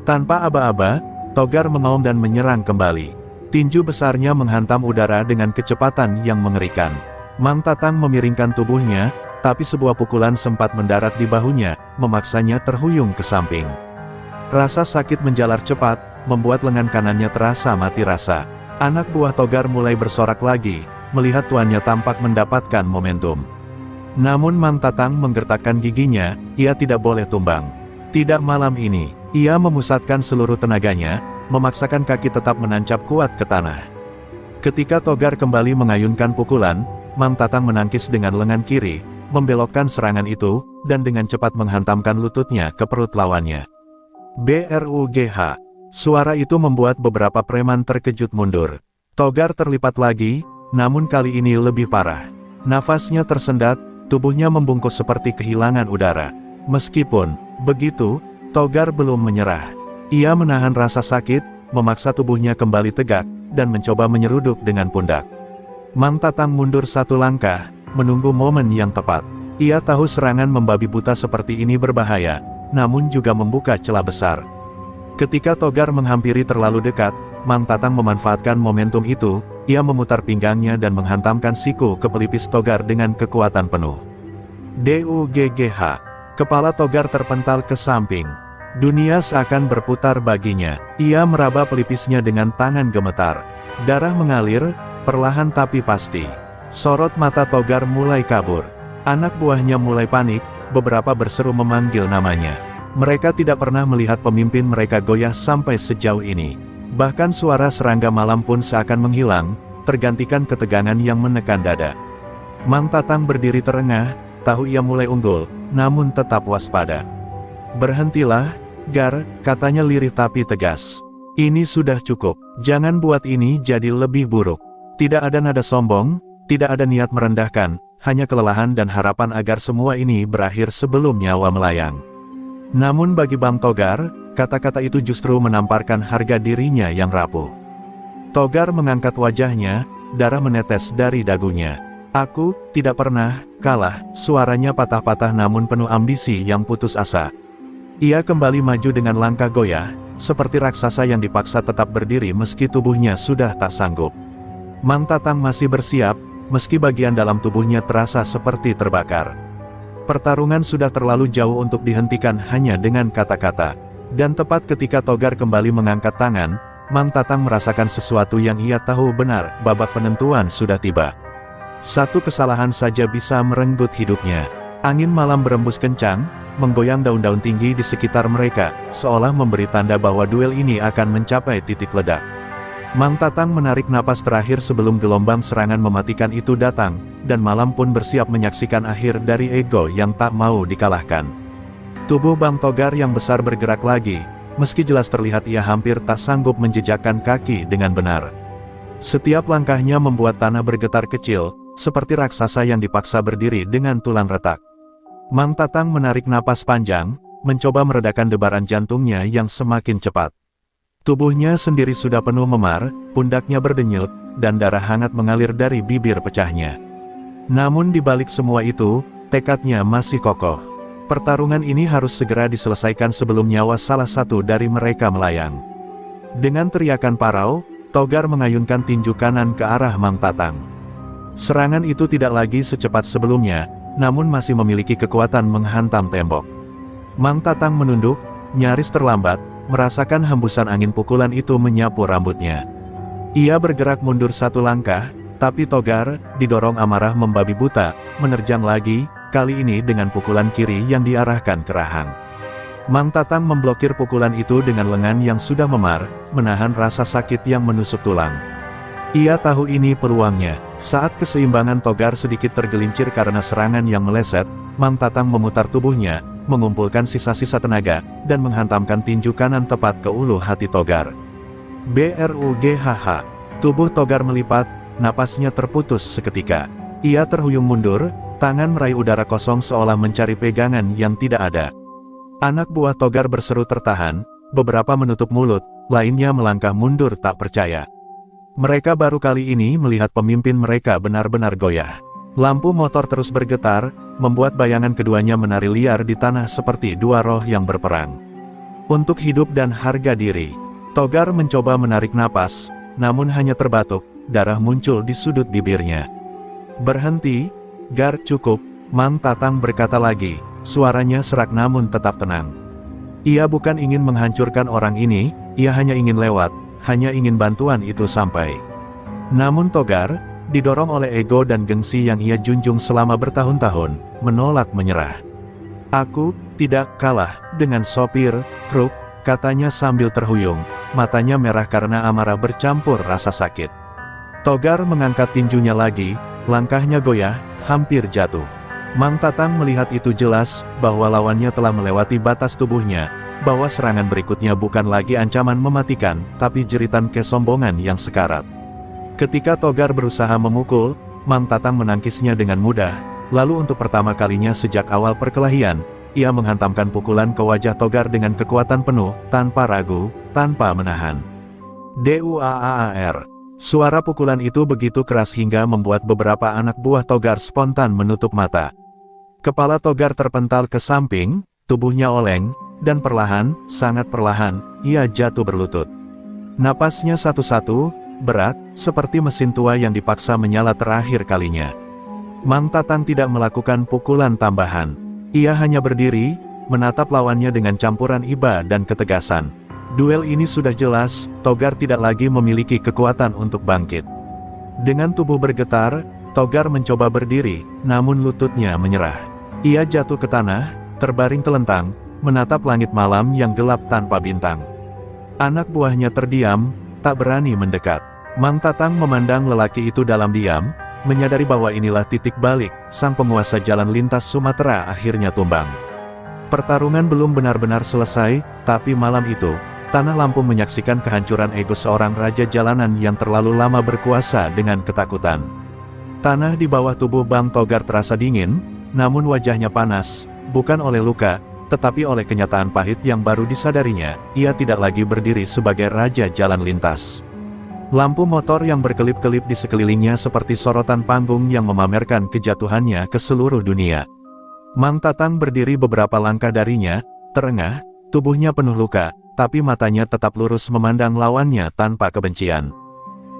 Tanpa aba-aba, Togar mengaum dan menyerang kembali. Tinju besarnya menghantam udara dengan kecepatan yang mengerikan. Mang Tatang memiringkan tubuhnya, tapi sebuah pukulan sempat mendarat di bahunya, memaksanya terhuyung ke samping. Rasa sakit menjalar cepat, membuat lengan kanannya terasa mati rasa. Anak buah Togar mulai bersorak lagi, melihat tuannya tampak mendapatkan momentum. Namun Mang Tatang menggertakkan giginya, ia tidak boleh tumbang. Tidak malam ini, ia memusatkan seluruh tenaganya, memaksakan kaki tetap menancap kuat ke tanah. Ketika Togar kembali mengayunkan pukulan, Mang Tatang menangkis dengan lengan kiri, membelokkan serangan itu, dan dengan cepat menghantamkan lututnya ke perut lawannya. Brugh! Suara itu membuat beberapa preman terkejut mundur. Togar terlipat lagi, namun kali ini lebih parah. Nafasnya tersendat, tubuhnya membungkuk seperti kehilangan udara. Meskipun begitu, Togar belum menyerah. Ia menahan rasa sakit, memaksa tubuhnya kembali tegak, dan mencoba menyeruduk dengan pundak. Mang Tatang mundur satu langkah, menunggu momen yang tepat. Ia tahu serangan membabi buta seperti ini berbahaya, namun juga membuka celah besar. Ketika Togar menghampiri terlalu dekat, Mang Tatang memanfaatkan momentum itu, ia memutar pinggangnya dan menghantamkan siku ke pelipis Togar dengan kekuatan penuh. Dugh! Kepala Togar terpental ke samping. Dunia seakan berputar baginya. Ia meraba pelipisnya dengan tangan gemetar. Darah mengalir, perlahan tapi pasti. Sorot mata Togar mulai kabur. Anak buahnya mulai panik, beberapa berseru memanggil namanya. Mereka tidak pernah melihat pemimpin mereka goyah sampai sejauh ini. Bahkan suara serangga malam pun seakan menghilang, tergantikan ketegangan yang menekan dada. Mang Tatang berdiri terengah, tahu ia mulai unggul, namun tetap waspada. Berhentilah, Gar, katanya lirih tapi tegas. Ini sudah cukup, jangan buat ini jadi lebih buruk. Tidak ada nada sombong, tidak ada niat merendahkan, hanya kelelahan dan harapan agar semua ini berakhir sebelum nyawa melayang. Namun bagi Bang Togar, kata-kata itu justru menamparkan harga dirinya yang rapuh. Togar mengangkat wajahnya, darah menetes dari dagunya. Aku tidak pernah kalah, suaranya patah-patah namun penuh ambisi yang putus asa. Ia kembali maju dengan langkah goyah, seperti raksasa yang dipaksa tetap berdiri meski tubuhnya sudah tak sanggup. Mang Tatang masih bersiap, meski bagian dalam tubuhnya terasa seperti terbakar. Pertarungan sudah terlalu jauh untuk dihentikan hanya dengan kata-kata. Dan tepat ketika Togar kembali mengangkat tangan, Mang Tatang merasakan sesuatu yang ia tahu benar, babak penentuan sudah tiba. Satu kesalahan saja bisa merenggut hidupnya. Angin malam berembus kencang, menggoyang daun-daun tinggi di sekitar mereka, seolah memberi tanda bahwa duel ini akan mencapai titik ledak. Mang Tatang menarik napas terakhir sebelum gelombang serangan mematikan itu datang, dan malam pun bersiap menyaksikan akhir dari ego yang tak mau dikalahkan. Tubuh Bang Togar yang besar bergerak lagi, meski jelas terlihat ia hampir tak sanggup menjejakkan kaki dengan benar. Setiap langkahnya membuat tanah bergetar kecil, seperti raksasa yang dipaksa berdiri dengan tulang retak. Mang Tatang menarik napas panjang, mencoba meredakan debaran jantungnya yang semakin cepat. Tubuhnya sendiri sudah penuh memar, pundaknya berdenyut, dan darah hangat mengalir dari bibir pecahnya. Namun di balik semua itu, tekadnya masih kokoh. Pertarungan ini harus segera diselesaikan sebelum nyawa salah satu dari mereka melayang. Dengan teriakan parau, Togar mengayunkan tinju kanan ke arah Mang Tatang. Serangan itu tidak lagi secepat sebelumnya, namun masih memiliki kekuatan menghantam tembok. Mang Tatang menunduk, nyaris terlambat, merasakan hembusan angin pukulan itu menyapu rambutnya. Ia bergerak mundur satu langkah, tapi Togar, didorong amarah membabi buta, menerjang lagi, kali ini dengan pukulan kiri yang diarahkan ke rahang. Mang Tatang memblokir pukulan itu dengan lengan yang sudah memar, menahan rasa sakit yang menusuk tulang. Ia tahu ini peluangnya. Saat keseimbangan Togar sedikit tergelincir karena serangan yang meleset, Mang Tatang memutar tubuhnya, mengumpulkan sisa-sisa tenaga, dan menghantamkan tinju kanan tepat ke ulu hati Togar. Brugh. Tubuh Togar melipat, napasnya terputus seketika. Ia terhuyung mundur, tangan meraih udara kosong seolah mencari pegangan yang tidak ada. Anak buah Togar berseru tertahan, beberapa menutup mulut, lainnya melangkah mundur tak percaya. Mereka baru kali ini melihat pemimpin mereka benar-benar goyah. Lampu motor terus bergetar, membuat bayangan keduanya menari liar di tanah seperti dua roh yang berperang. Untuk hidup dan harga diri, Togar mencoba menarik napas, namun hanya terbatuk, darah muncul di sudut bibirnya. Berhenti, Gar, cukup, Mang Tatang berkata lagi, suaranya serak namun tetap tenang. Ia bukan ingin menghancurkan orang ini, ia hanya ingin lewat, hanya ingin bantuan itu sampai. Namun Togar, didorong oleh ego dan gengsi yang ia junjung selama bertahun-tahun, menolak menyerah. Aku tidak kalah dengan sopir truk, katanya sambil terhuyung, matanya merah karena amarah bercampur rasa sakit. Togar mengangkat tinjunya lagi, langkahnya goyah, hampir jatuh. Mang Tatang melihat itu jelas, bahwa lawannya telah melewati batas tubuhnya, bahwa serangan berikutnya bukan lagi ancaman mematikan, tapi jeritan kesombongan yang sekarat. Ketika Togar berusaha memukul, Mang Tatang menangkisnya dengan mudah, lalu untuk pertama kalinya sejak awal perkelahian, ia menghantamkan pukulan ke wajah Togar dengan kekuatan penuh, tanpa ragu, tanpa menahan. Duaar. Suara pukulan itu begitu keras hingga membuat beberapa anak buah Togar spontan menutup mata. Kepala Togar terpental ke samping, tubuhnya oleng, dan perlahan, sangat perlahan, ia jatuh berlutut. Napasnya satu-satu, berat, seperti mesin tua yang dipaksa menyala terakhir kalinya. Mang Tatang tidak melakukan pukulan tambahan. Ia hanya berdiri, menatap lawannya dengan campuran iba dan ketegasan. Duel ini sudah jelas, Togar tidak lagi memiliki kekuatan untuk bangkit. Dengan tubuh bergetar, Togar mencoba berdiri, namun lututnya menyerah. Ia jatuh ke tanah, terbaring telentang, menatap langit malam yang gelap tanpa bintang. Anak buahnya terdiam, tak berani mendekat. Mang Tatang memandang lelaki itu dalam diam, menyadari bahwa inilah titik balik, sang penguasa jalan lintas Sumatera akhirnya tumbang. Pertarungan belum benar-benar selesai, tapi malam itu, Tanah Lampung menyaksikan kehancuran ego seorang raja jalanan yang terlalu lama berkuasa dengan ketakutan. Tanah di bawah tubuh Bang Togar terasa dingin, namun wajahnya panas, bukan oleh luka, tetapi oleh kenyataan pahit yang baru disadarinya, ia tidak lagi berdiri sebagai raja jalan lintas. Lampu motor yang berkelip-kelip di sekelilingnya seperti sorotan panggung yang memamerkan kejatuhannya ke seluruh dunia. Mang Tatang berdiri beberapa langkah darinya, terengah, tubuhnya penuh luka, tapi matanya tetap lurus memandang lawannya tanpa kebencian.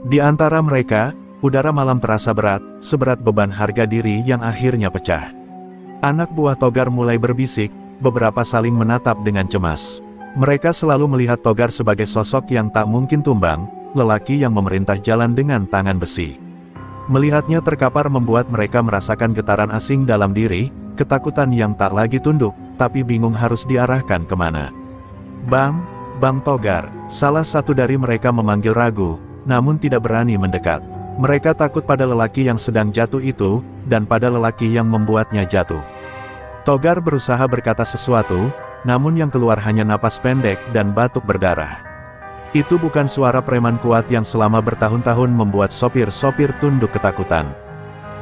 Di antara mereka, udara malam terasa berat, seberat beban harga diri yang akhirnya pecah. Anak buah Togar mulai berbisik, beberapa saling menatap dengan cemas. Mereka selalu melihat Togar sebagai sosok yang tak mungkin tumbang, lelaki yang memerintah jalan dengan tangan besi. Melihatnya terkapar membuat mereka merasakan getaran asing dalam diri, ketakutan yang tak lagi tunduk, tapi bingung harus diarahkan kemana. Bang Togar, salah satu dari mereka memanggil ragu, namun tidak berani mendekat. Mereka takut pada lelaki yang sedang jatuh itu, dan pada lelaki yang membuatnya jatuh. Togar berusaha berkata sesuatu, namun yang keluar hanya napas pendek dan batuk berdarah. Itu bukan suara preman kuat yang selama bertahun-tahun membuat sopir-sopir tunduk ketakutan.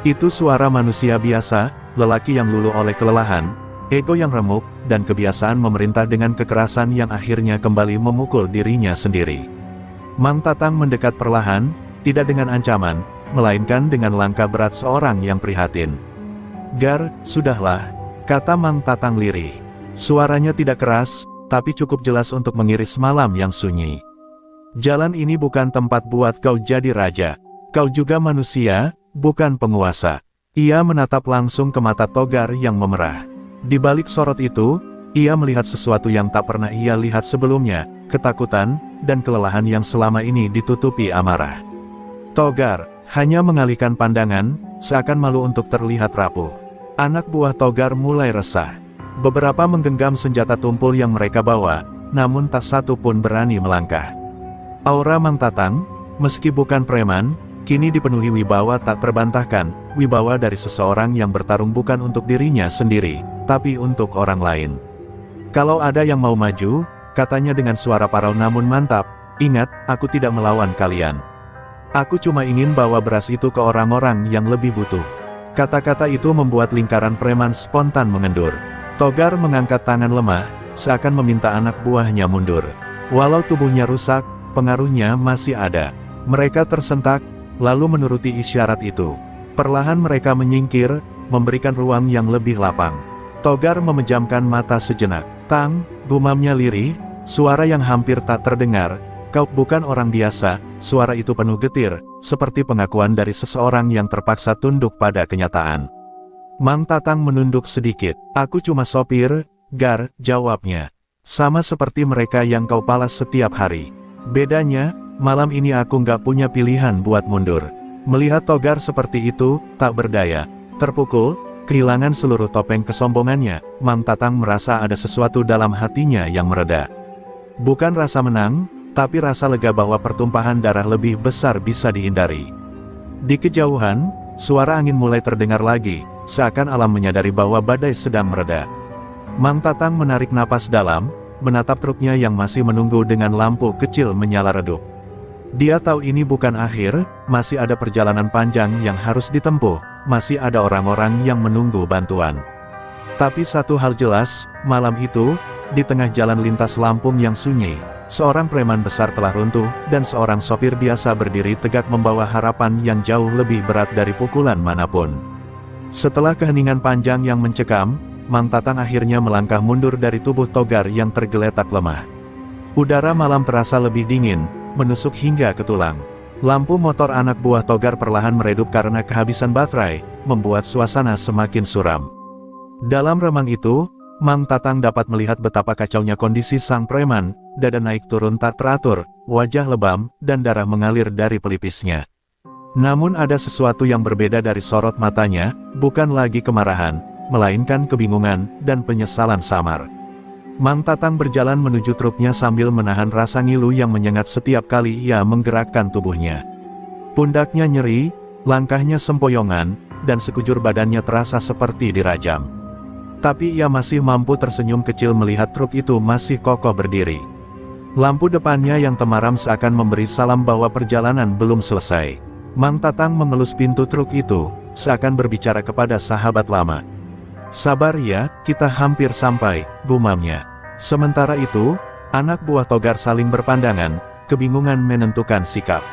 Itu suara manusia biasa, lelaki yang luluh oleh kelelahan, ego yang remuk, dan kebiasaan memerintah dengan kekerasan yang akhirnya kembali memukul dirinya sendiri. Mang Tatang mendekat perlahan, tidak dengan ancaman, melainkan dengan langkah berat seorang yang prihatin. Gar, sudahlah, kata Mang Tatang lirih. Suaranya tidak keras, tapi cukup jelas untuk mengiris malam yang sunyi. Jalan ini bukan tempat buat kau jadi raja. Kau juga manusia, bukan penguasa. Ia menatap langsung ke mata Togar yang memerah. Di balik sorot itu, ia melihat sesuatu yang tak pernah ia lihat sebelumnya, ketakutan, dan kelelahan yang selama ini ditutupi amarah. Togar hanya mengalihkan pandangan, seakan malu untuk terlihat rapuh. Anak buah Togar mulai resah. Beberapa menggenggam senjata tumpul yang mereka bawa, namun tak satu pun berani melangkah. Aura Mang Tatang, meski bukan preman, kini dipenuhi wibawa tak terbantahkan, wibawa dari seseorang yang bertarung bukan untuk dirinya sendiri, tapi untuk orang lain. Kalau ada yang mau maju, katanya dengan suara parau namun mantap, ingat, aku tidak melawan kalian. Aku cuma ingin bawa beras itu ke orang-orang yang lebih butuh. Kata-kata itu membuat lingkaran preman spontan mengendur. Togar mengangkat tangan lemah, seakan meminta anak buahnya mundur. Walau tubuhnya rusak, pengaruhnya masih ada. Mereka tersentak, lalu menuruti isyarat itu. Perlahan mereka menyingkir, memberikan ruang yang lebih lapang. Togar memejamkan mata sejenak. Tang, gumamnya lirih, suara yang hampir tak terdengar. Kau bukan orang biasa. Suara itu penuh getir, seperti pengakuan dari seseorang yang terpaksa tunduk pada kenyataan. Mang Tatang menunduk sedikit. Aku cuma sopir, Gar, jawabnya. Sama seperti mereka yang kau balas setiap hari. Bedanya, malam ini aku nggak punya pilihan buat mundur. Melihat Togar seperti itu, tak berdaya, terpukul, kehilangan seluruh topeng kesombongannya, Mang Tatang merasa ada sesuatu dalam hatinya yang mereda. Bukan rasa menang, tapi rasa lega bahwa pertumpahan darah lebih besar bisa dihindari. Di kejauhan, suara angin mulai terdengar lagi, seakan alam menyadari bahwa badai sedang mereda. Mang Tatang menarik napas dalam, menatap truknya yang masih menunggu dengan lampu kecil menyala redup. Dia tahu ini bukan akhir, masih ada perjalanan panjang yang harus ditempuh, masih ada orang-orang yang menunggu bantuan. Tapi satu hal jelas, malam itu, di tengah jalan lintas Lampung yang sunyi, seorang preman besar telah runtuh, dan seorang sopir biasa berdiri tegak membawa harapan yang jauh lebih berat dari pukulan manapun. Setelah keheningan panjang yang mencekam, Mang Tatang akhirnya melangkah mundur dari tubuh Togar yang tergeletak lemah. Udara malam terasa lebih dingin, menusuk hingga ke tulang. Lampu motor anak buah Togar perlahan meredup karena kehabisan baterai, membuat suasana semakin suram. Dalam remang itu, Mang Tatang dapat melihat betapa kacaunya kondisi sang preman, dada naik turun tak teratur, wajah lebam, dan darah mengalir dari pelipisnya. Namun ada sesuatu yang berbeda dari sorot matanya, bukan lagi kemarahan, melainkan kebingungan dan penyesalan samar. Mang Tatang berjalan menuju truknya sambil menahan rasa ngilu yang menyengat setiap kali ia menggerakkan tubuhnya. Pundaknya nyeri, langkahnya sempoyongan, dan sekujur badannya terasa seperti dirajam. Tapi ia masih mampu tersenyum kecil melihat truk itu masih kokoh berdiri. Lampu depannya yang temaram seakan memberi salam bahwa perjalanan belum selesai. Mang Tatang mengelus pintu truk itu, seakan berbicara kepada sahabat lama. Sabar ya, kita hampir sampai, gumamnya. Sementara itu, anak buah Togar saling berpandangan, kebingungan menentukan sikap.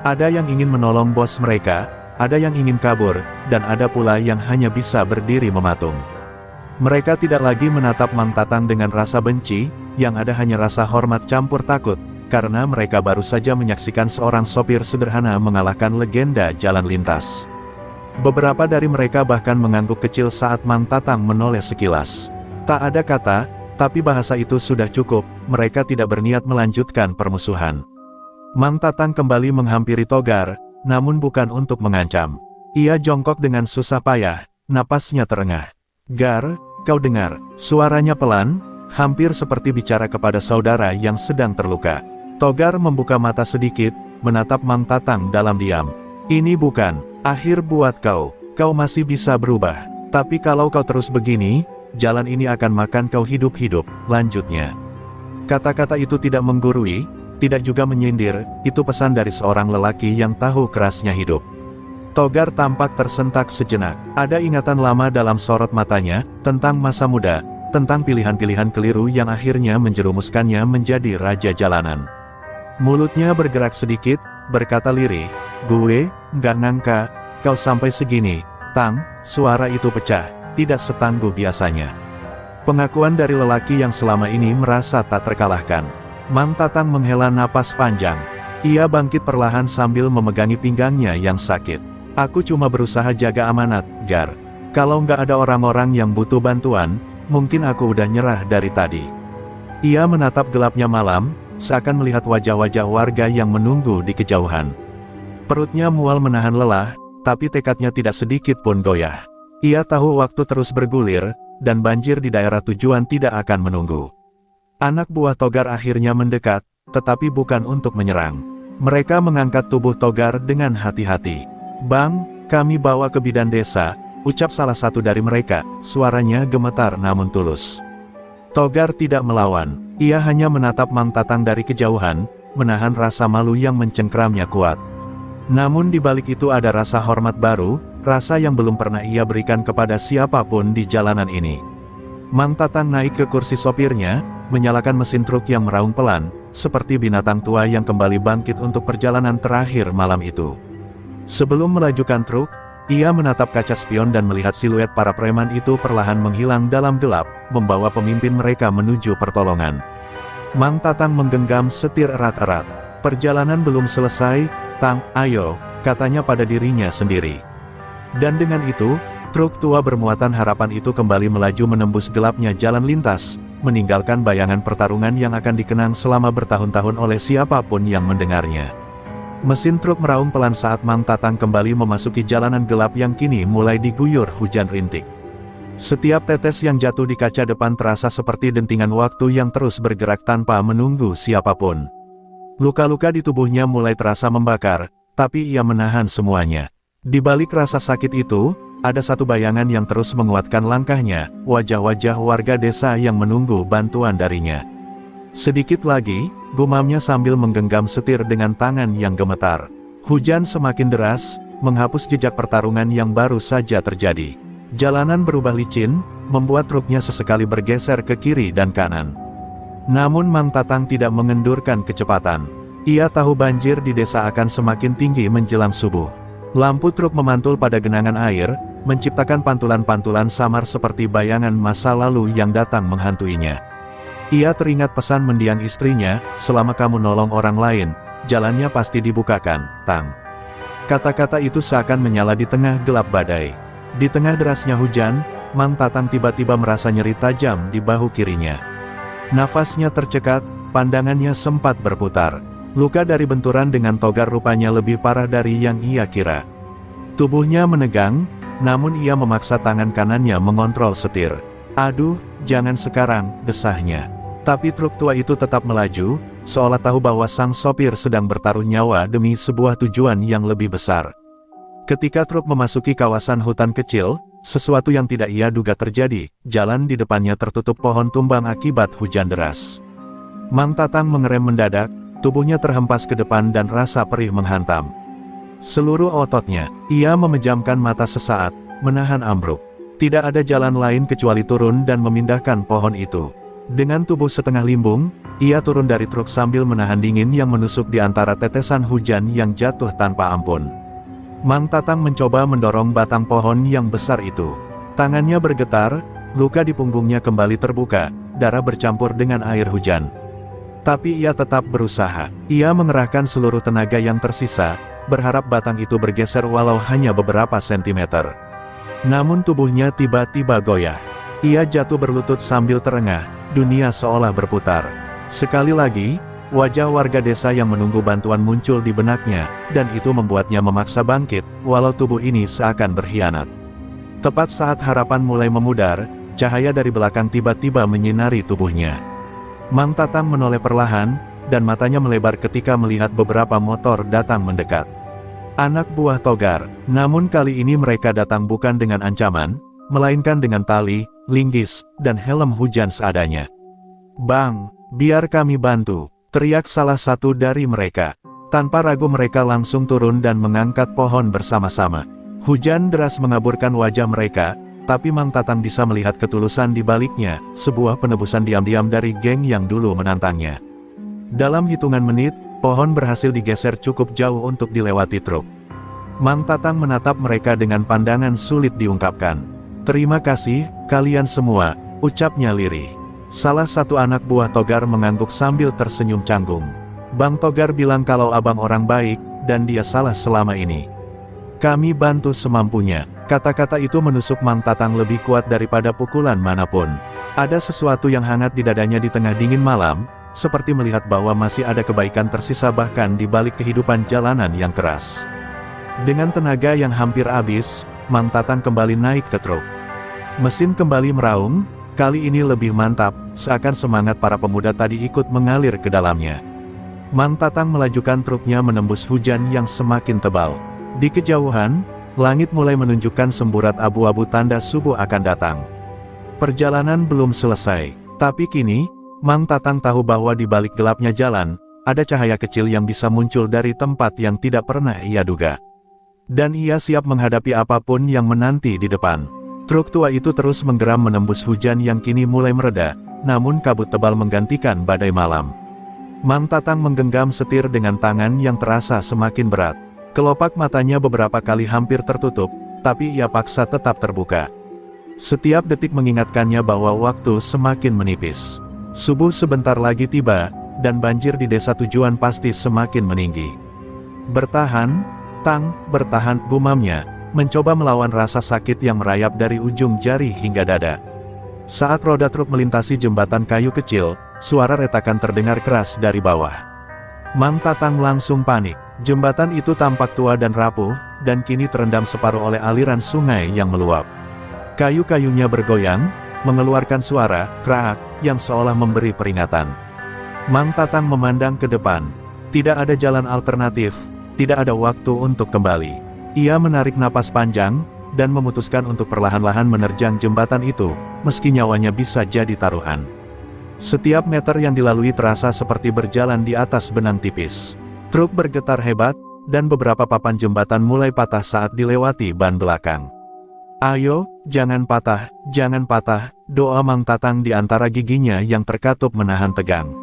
Ada yang ingin menolong bos mereka, ada yang ingin kabur, dan ada pula yang hanya bisa berdiri mematung. Mereka tidak lagi menatap Mang Tatang dengan rasa benci, yang ada hanya rasa hormat campur takut, karena mereka baru saja menyaksikan seorang sopir sederhana mengalahkan legenda jalan lintas. Beberapa dari mereka bahkan mengangguk kecil saat Mang Tatang menoleh sekilas. Tak ada kata, tapi bahasa itu sudah cukup, mereka tidak berniat melanjutkan permusuhan. Mang Tatang kembali menghampiri Togar, namun bukan untuk mengancam. Ia jongkok dengan susah payah, napasnya terengah. Gar, kau dengar, suaranya pelan, hampir seperti bicara kepada saudara yang sedang terluka. Togar membuka mata sedikit, menatap Mang Tatang dalam diam. Ini bukan akhir buat kau, kau masih bisa berubah. Tapi kalau kau terus begini, jalan ini akan makan kau hidup-hidup, lanjutnya. Kata-kata itu tidak menggurui, tidak juga menyindir, itu pesan dari seorang lelaki yang tahu kerasnya hidup. Togar tampak tersentak sejenak, ada ingatan lama dalam sorot matanya, tentang masa muda, tentang pilihan-pilihan keliru yang akhirnya menjerumuskannya menjadi raja jalanan. Mulutnya bergerak sedikit, berkata lirih, gue nggak nyangka kau sampai segini, Tang. Suara itu pecah, tidak setangguh biasanya. Pengakuan dari lelaki yang selama ini merasa tak terkalahkan. Mang Tatang menghela napas panjang. Ia bangkit perlahan sambil memegangi pinggangnya yang sakit. Aku cuma berusaha jaga amanat, Gar. Kalau nggak ada orang-orang yang butuh bantuan, mungkin aku udah nyerah dari tadi. Ia menatap gelapnya malam, seakan melihat wajah-wajah warga yang menunggu di kejauhan. Perutnya mual menahan lelah, tapi tekadnya tidak sedikit pun goyah. Ia tahu waktu terus bergulir, dan banjir di daerah tujuan tidak akan menunggu. Anak buah Togar akhirnya mendekat, tetapi bukan untuk menyerang. Mereka mengangkat tubuh Togar dengan hati-hati. Bang, kami bawa ke bidan desa, ucap salah satu dari mereka, suaranya gemetar namun tulus. Togar tidak melawan, ia hanya menatap Mang Tatang dari kejauhan, menahan rasa malu yang mencengkramnya kuat. Namun di balik itu ada rasa hormat baru, rasa yang belum pernah ia berikan kepada siapapun di jalanan ini. Mang Tatang naik ke kursi sopirnya, menyalakan mesin truk yang meraung pelan, seperti binatang tua yang kembali bangkit untuk perjalanan terakhir malam itu. Sebelum melajukan truk, ia menatap kaca spion dan melihat siluet para preman itu perlahan menghilang dalam gelap, membawa pemimpin mereka menuju pertolongan. Mang Tatang menggenggam setir erat-erat. Perjalanan belum selesai, Tang, ayo, katanya pada dirinya sendiri. Dan dengan itu, truk tua bermuatan harapan itu kembali melaju menembus gelapnya jalan lintas, meninggalkan bayangan pertarungan yang akan dikenang selama bertahun-tahun oleh siapapun yang mendengarnya. Mesin truk meraung pelan saat Mang Tatang kembali memasuki jalanan gelap yang kini mulai diguyur hujan rintik. Setiap tetes yang jatuh di kaca depan terasa seperti dentingan waktu yang terus bergerak tanpa menunggu siapapun. Luka-luka di tubuhnya mulai terasa membakar, tapi ia menahan semuanya. Di balik rasa sakit itu, ada satu bayangan yang terus menguatkan langkahnya, wajah-wajah warga desa yang menunggu bantuan darinya. Sedikit lagi, gumamnya sambil menggenggam setir dengan tangan yang gemetar. Hujan semakin deras, menghapus jejak pertarungan yang baru saja terjadi. Jalanan berubah licin, membuat truknya sesekali bergeser ke kiri dan kanan. Namun Mang Tatang tidak mengendurkan kecepatan. Ia tahu banjir di desa akan semakin tinggi menjelang subuh. Lampu truk memantul pada genangan air, menciptakan pantulan-pantulan samar seperti bayangan masa lalu yang datang menghantuinya. Ia teringat pesan mendiang istrinya, selama kamu nolong orang lain, jalannya pasti dibukakan, Tang. Kata-kata itu seakan menyala di tengah gelap badai. Di tengah derasnya hujan, Mang Tatang tiba-tiba merasa nyeri tajam di bahu kirinya. Nafasnya tercekat, pandangannya sempat berputar. Luka dari benturan dengan Togar rupanya lebih parah dari yang ia kira. Tubuhnya menegang, namun ia memaksa tangan kanannya mengontrol setir. Aduh, jangan sekarang, desahnya. Tapi truk tua itu tetap melaju, seolah tahu bahwa sang sopir sedang bertaruh nyawa demi sebuah tujuan yang lebih besar. Ketika truk memasuki kawasan hutan kecil, sesuatu yang tidak ia duga terjadi, jalan di depannya tertutup pohon tumbang akibat hujan deras. Mang Tatang mengerem mendadak, tubuhnya terhempas ke depan dan rasa perih menghantam. Seluruh ototnya, ia memejamkan mata sesaat, menahan ambruk. Tidak ada jalan lain kecuali turun dan memindahkan pohon itu. Dengan tubuh setengah limbung, ia turun dari truk sambil menahan dingin yang menusuk di antara tetesan hujan yang jatuh tanpa ampun. Mang Tatang mencoba mendorong batang pohon yang besar itu. Tangannya bergetar, luka di punggungnya kembali terbuka, darah bercampur dengan air hujan. Tapi ia tetap berusaha. Ia mengerahkan seluruh tenaga yang tersisa, berharap batang itu bergeser walau hanya beberapa sentimeter. Namun tubuhnya tiba-tiba goyah. Ia jatuh berlutut sambil terengah, dunia seolah berputar. Sekali lagi, wajah warga desa yang menunggu bantuan muncul di benaknya, dan itu membuatnya memaksa bangkit, walau tubuh ini seakan berkhianat. Tepat saat harapan mulai memudar, cahaya dari belakang tiba-tiba menyinari tubuhnya. Mang Tatang menoleh perlahan, dan matanya melebar ketika melihat beberapa motor datang mendekat. Anak buah Togar, namun kali ini mereka datang bukan dengan ancaman, melainkan dengan tali, linggis, dan helm hujan seadanya. "Bang, biar kami bantu," teriak salah satu dari mereka. Tanpa ragu mereka langsung turun dan mengangkat pohon bersama-sama. Hujan deras mengaburkan wajah mereka, tapi Mang Tatang bisa melihat ketulusan di baliknya, sebuah penebusan diam-diam dari geng yang dulu menantangnya. Dalam hitungan menit, pohon berhasil digeser cukup jauh untuk dilewati truk. Mang Tatang menatap mereka dengan pandangan sulit diungkapkan. "Terima kasih, kalian semua," ucapnya lirih. Salah satu anak buah Togar mengangguk sambil tersenyum canggung. "Bang Togar bilang kalau abang orang baik, dan dia salah selama ini. Kami bantu semampunya." Kata-kata itu menusuk Mang Tatang lebih kuat daripada pukulan manapun. Ada sesuatu yang hangat di dadanya di tengah dingin malam, seperti melihat bahwa masih ada kebaikan tersisa bahkan di balik kehidupan jalanan yang keras. Dengan tenaga yang hampir habis, Mang Tatang kembali naik ke truk. Mesin kembali meraung, kali ini lebih mantap, seakan semangat para pemuda tadi ikut mengalir ke dalamnya. Mang Tatang melajukan truknya menembus hujan yang semakin tebal. Di kejauhan, Langit mulai menunjukkan semburat abu-abu tanda subuh akan datang. Perjalanan belum selesai, tapi kini, Mang Tatang tahu bahwa di balik gelapnya jalan, ada cahaya kecil yang bisa muncul dari tempat yang tidak pernah ia duga. Dan ia siap menghadapi apapun yang menanti di depan. Truk tua itu terus menggeram menembus hujan yang kini mulai mereda, namun kabut tebal menggantikan badai malam. Mang Tatang menggenggam setir dengan tangan yang terasa semakin berat. Kelopak matanya beberapa kali hampir tertutup, tapi ia paksa tetap terbuka. Setiap detik mengingatkannya bahwa waktu semakin menipis. Subuh sebentar lagi tiba, dan banjir di desa tujuan pasti semakin meninggi. Bertahan, Tang, bertahan, gumamnya, mencoba melawan rasa sakit yang merayap dari ujung jari hingga dada. Saat roda truk melintasi jembatan kayu kecil, suara retakan terdengar keras dari bawah. Mang Tatang langsung panik. Jembatan itu tampak tua dan rapuh, dan kini terendam separuh oleh aliran sungai yang meluap. Kayu-kayunya bergoyang, mengeluarkan suara "krak" yang seolah memberi peringatan. Mang Tatang memandang ke depan. Tidak ada jalan alternatif, tidak ada waktu untuk kembali. Ia menarik napas panjang, dan memutuskan untuk perlahan-lahan menerjang jembatan itu, meski nyawanya bisa jadi taruhan. Setiap meter yang dilalui terasa seperti berjalan di atas benang tipis. Truk bergetar hebat, dan beberapa papan jembatan mulai patah saat dilewati ban belakang. "Ayo, jangan patah, doa Mang Tatang di antara giginya yang terkatup menahan tegang.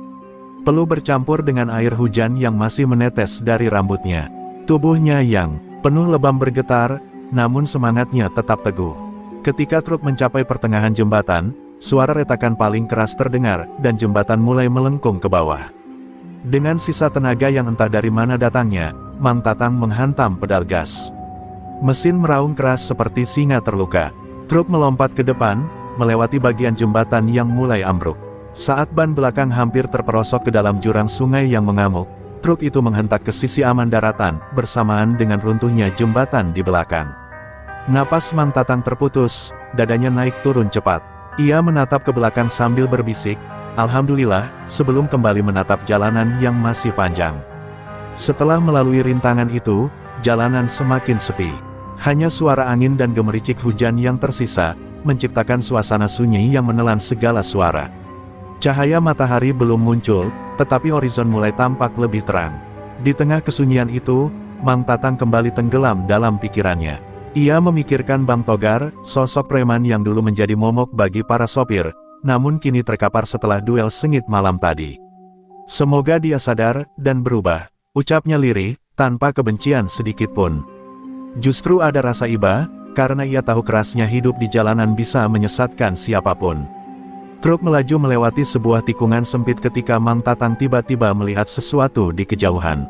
Peluh bercampur dengan air hujan yang masih menetes dari rambutnya. Tubuhnya yang penuh lebam bergetar, namun semangatnya tetap teguh. Ketika truk mencapai pertengahan jembatan, suara retakan paling keras terdengar, dan jembatan mulai melengkung ke bawah. Dengan sisa tenaga yang entah dari mana datangnya, Mang Tatang menghantam pedal gas. Mesin meraung keras seperti singa terluka. Truk melompat ke depan, melewati bagian jembatan yang mulai ambruk. Saat ban belakang hampir terperosok ke dalam jurang sungai yang mengamuk, truk itu menghentak ke sisi aman daratan, bersamaan dengan runtuhnya jembatan di belakang. Napas Mang Tatang terputus, dadanya naik turun cepat. Ia menatap ke belakang sambil berbisik, "Alhamdulillah," sebelum kembali menatap jalanan yang masih panjang. Setelah melalui rintangan itu, jalanan semakin sepi. Hanya suara angin dan gemericik hujan yang tersisa, menciptakan suasana sunyi yang menelan segala suara. Cahaya matahari belum muncul, tetapi horizon mulai tampak lebih terang. Di tengah kesunyian itu, Mang Tatang kembali tenggelam dalam pikirannya. Ia memikirkan Bang Togar, sosok preman yang dulu menjadi momok bagi para sopir, namun kini terkapar setelah duel sengit malam tadi. "Semoga dia sadar, dan berubah," ucapnya lirih, tanpa kebencian sedikit pun. Justru ada rasa iba, karena ia tahu kerasnya hidup di jalanan bisa menyesatkan siapapun. Truk melaju melewati sebuah tikungan sempit ketika Mang Tatang tiba-tiba melihat sesuatu di kejauhan.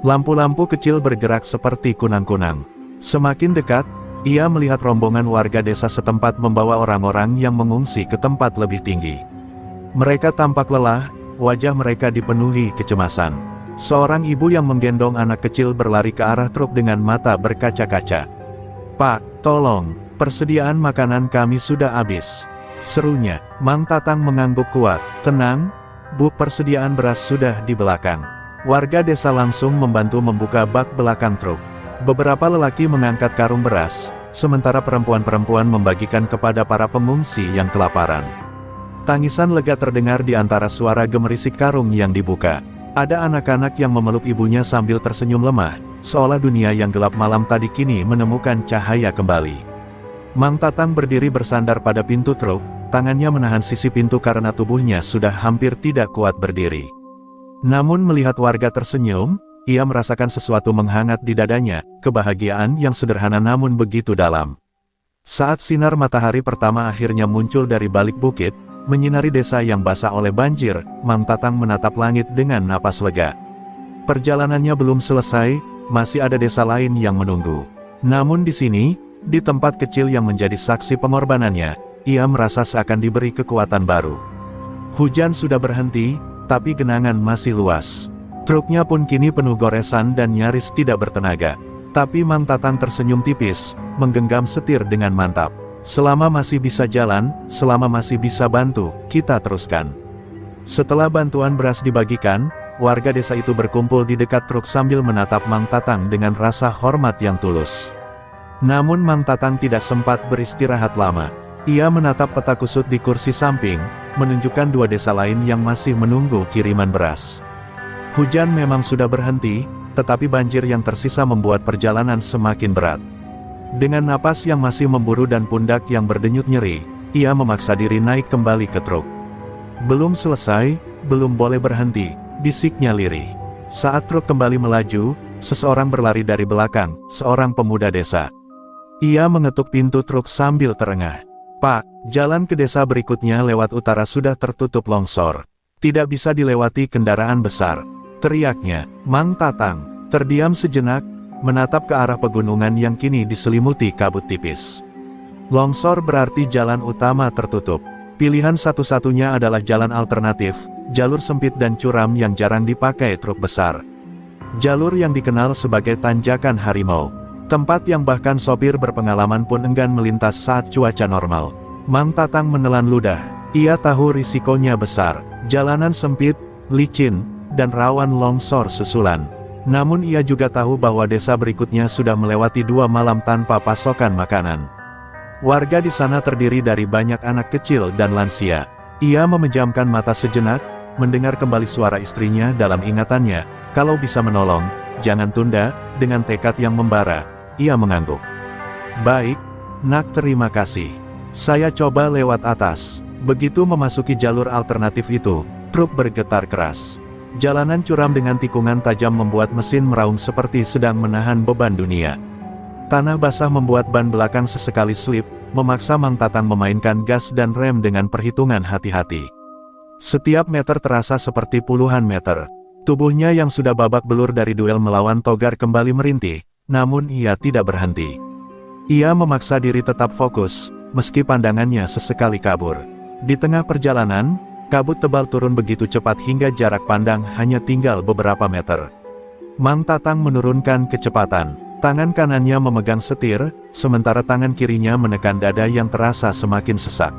Lampu-lampu kecil bergerak seperti kunang-kunang. Semakin dekat, ia melihat rombongan warga desa setempat membawa orang-orang yang mengungsi ke tempat lebih tinggi. Mereka tampak lelah, wajah mereka dipenuhi kecemasan. Seorang ibu yang menggendong anak kecil berlari ke arah truk dengan mata berkaca-kaca. "Pak, tolong, persediaan makanan kami sudah habis," serunya. Mang Tatang mengangguk kuat. "Tenang, Bu, persediaan beras sudah di belakang." Warga desa langsung membantu membuka bak belakang truk. Beberapa lelaki mengangkat karung beras, sementara perempuan-perempuan membagikan kepada para pengungsi yang kelaparan. Tangisan lega terdengar di antara suara gemerisik karung yang dibuka. Ada anak-anak yang memeluk ibunya sambil tersenyum lemah, seolah dunia yang gelap malam tadi kini menemukan cahaya kembali. Mang Tatang berdiri bersandar pada pintu truk, tangannya menahan sisi pintu karena tubuhnya sudah hampir tidak kuat berdiri. Namun melihat warga tersenyum, ia merasakan sesuatu menghangat di dadanya, kebahagiaan yang sederhana namun begitu dalam. Saat sinar matahari pertama akhirnya muncul dari balik bukit, menyinari desa yang basah oleh banjir, Mang Tatang menatap langit dengan napas lega. Perjalanannya belum selesai, masih ada desa lain yang menunggu. Namun di sini, di tempat kecil yang menjadi saksi pengorbanannya, ia merasa seakan diberi kekuatan baru. Hujan sudah berhenti, tapi genangan masih luas. Truknya pun kini penuh goresan dan nyaris tidak bertenaga. Tapi Mang Tatang tersenyum tipis, menggenggam setir dengan mantap. "Selama masih bisa jalan, selama masih bisa bantu, kita teruskan." Setelah bantuan beras dibagikan, warga desa itu berkumpul di dekat truk sambil menatap Mang Tatang dengan rasa hormat yang tulus. Namun Mang Tatang tidak sempat beristirahat lama. Ia menatap peta kusut di kursi samping, menunjukkan 2 desa lain yang masih menunggu kiriman beras. Hujan memang sudah berhenti, tetapi banjir yang tersisa membuat perjalanan semakin berat. Dengan napas yang masih memburu dan pundak yang berdenyut nyeri, ia memaksa diri naik kembali ke truk. Belum selesai, belum boleh berhenti, bisiknya lirih. Saat truk kembali melaju, seseorang berlari dari belakang, seorang pemuda desa. Ia mengetuk pintu truk sambil terengah. "Pak, jalan ke desa berikutnya lewat utara sudah tertutup longsor. Tidak bisa dilewati kendaraan besar," teriaknya. Mang Tatang terdiam sejenak, menatap ke arah pegunungan yang kini diselimuti kabut tipis. Longsor berarti jalan utama tertutup. Pilihan satu-satunya adalah jalan alternatif, jalur sempit dan curam yang jarang dipakai truk besar. Jalur yang dikenal sebagai tanjakan harimau. Tempat yang bahkan sopir berpengalaman pun enggan melintas saat cuaca normal. Mang Tatang menelan ludah. Ia tahu risikonya besar. Jalanan sempit, licin, dan rawan longsor susulan. Namun ia juga tahu bahwa desa berikutnya sudah melewati 2 malam tanpa pasokan makanan. Warga di sana terdiri dari banyak anak kecil dan lansia. Ia memejamkan mata sejenak, mendengar kembali suara istrinya dalam ingatannya. Kalau bisa menolong, jangan tunda. Dengan tekad yang membara, ia mengangguk. "Baik, Nak, terima kasih. Saya coba lewat atas." Begitu memasuki jalur alternatif itu, truk bergetar keras. Jalanan curam dengan tikungan tajam membuat mesin meraung seperti sedang menahan beban dunia. Tanah basah membuat ban belakang sesekali slip, memaksa Mang Tatang memainkan gas dan rem dengan perhitungan hati-hati. Setiap meter terasa seperti puluhan meter. Tubuhnya yang sudah babak belur dari duel melawan togar kembali merintih, namun ia tidak berhenti. Ia memaksa diri tetap fokus, meski pandangannya sesekali kabur. Di tengah perjalanan, kabut tebal turun begitu cepat hingga jarak pandang hanya tinggal beberapa meter. Mang Tatang menurunkan kecepatan. Tangan kanannya memegang setir, sementara tangan kirinya menekan dada yang terasa semakin sesak.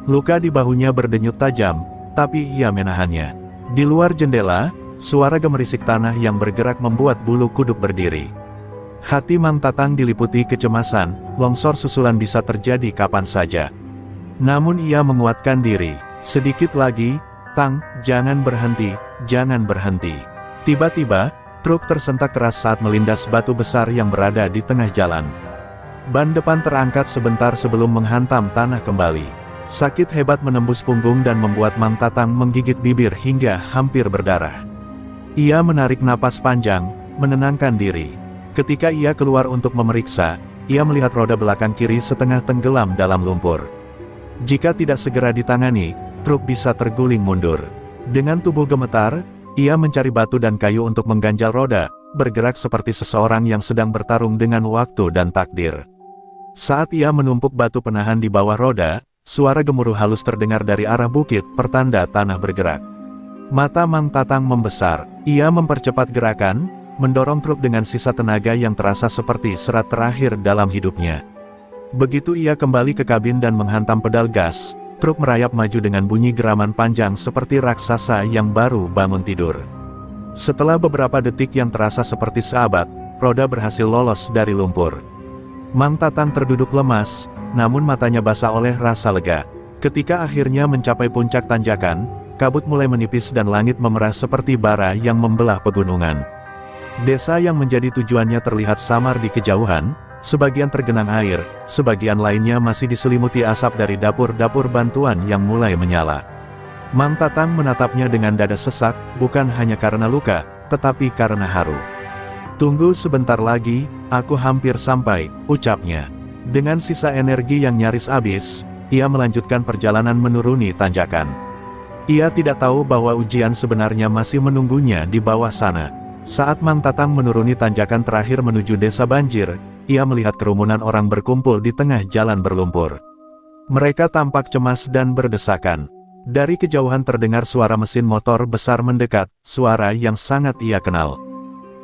Luka di bahunya berdenyut tajam, tapi ia menahannya. Di luar jendela, suara gemerisik tanah yang bergerak membuat bulu kuduk berdiri. Hati Mang Tatang diliputi kecemasan, longsor susulan bisa terjadi kapan saja. Namun ia menguatkan diri. "Sedikit lagi, Tang, jangan berhenti, jangan berhenti." Tiba-tiba, truk tersentak keras saat melindas batu besar yang berada di tengah jalan. Ban depan terangkat sebentar sebelum menghantam tanah kembali. Sakit hebat menembus punggung dan membuat Mang Tatang menggigit bibir hingga hampir berdarah. Ia menarik napas panjang, menenangkan diri. Ketika ia keluar untuk memeriksa, ia melihat roda belakang kiri setengah tenggelam dalam lumpur. Jika tidak segera ditangani, truk bisa terguling mundur. Dengan tubuh gemetar, ia mencari batu dan kayu untuk mengganjal roda, bergerak seperti seseorang yang sedang bertarung dengan waktu dan takdir. Saat ia menumpuk batu penahan di bawah roda, suara gemuruh halus terdengar dari arah bukit, pertanda tanah bergerak. Mata Mang Tatang membesar. Ia mempercepat gerakan, mendorong truk dengan sisa tenaga yang terasa seperti serat terakhir dalam hidupnya. Begitu ia kembali ke kabin dan menghantam pedal gas, truk merayap maju dengan bunyi geraman panjang seperti raksasa yang baru bangun tidur. Setelah beberapa detik yang terasa seperti seabad, roda berhasil lolos dari lumpur. Mang Tatang terduduk lemas, namun matanya basah oleh rasa lega. Ketika akhirnya mencapai puncak tanjakan, kabut mulai menipis dan langit memerah seperti bara yang membelah pegunungan. Desa yang menjadi tujuannya terlihat samar di kejauhan. Sebagian tergenang air, sebagian lainnya masih diselimuti asap dari dapur-dapur bantuan yang mulai menyala. Mang Tatang menatapnya dengan dada sesak, bukan hanya karena luka, tetapi karena haru. "Tunggu sebentar lagi, aku hampir sampai," ucapnya. Dengan sisa energi yang nyaris habis, ia melanjutkan perjalanan menuruni tanjakan. Ia tidak tahu bahwa ujian sebenarnya masih menunggunya di bawah sana. Saat Mang Tatang menuruni tanjakan terakhir menuju desa banjir, ia melihat kerumunan orang berkumpul di tengah jalan berlumpur. Mereka tampak cemas dan berdesakan. Dari kejauhan terdengar suara mesin motor besar mendekat, suara yang sangat ia kenal.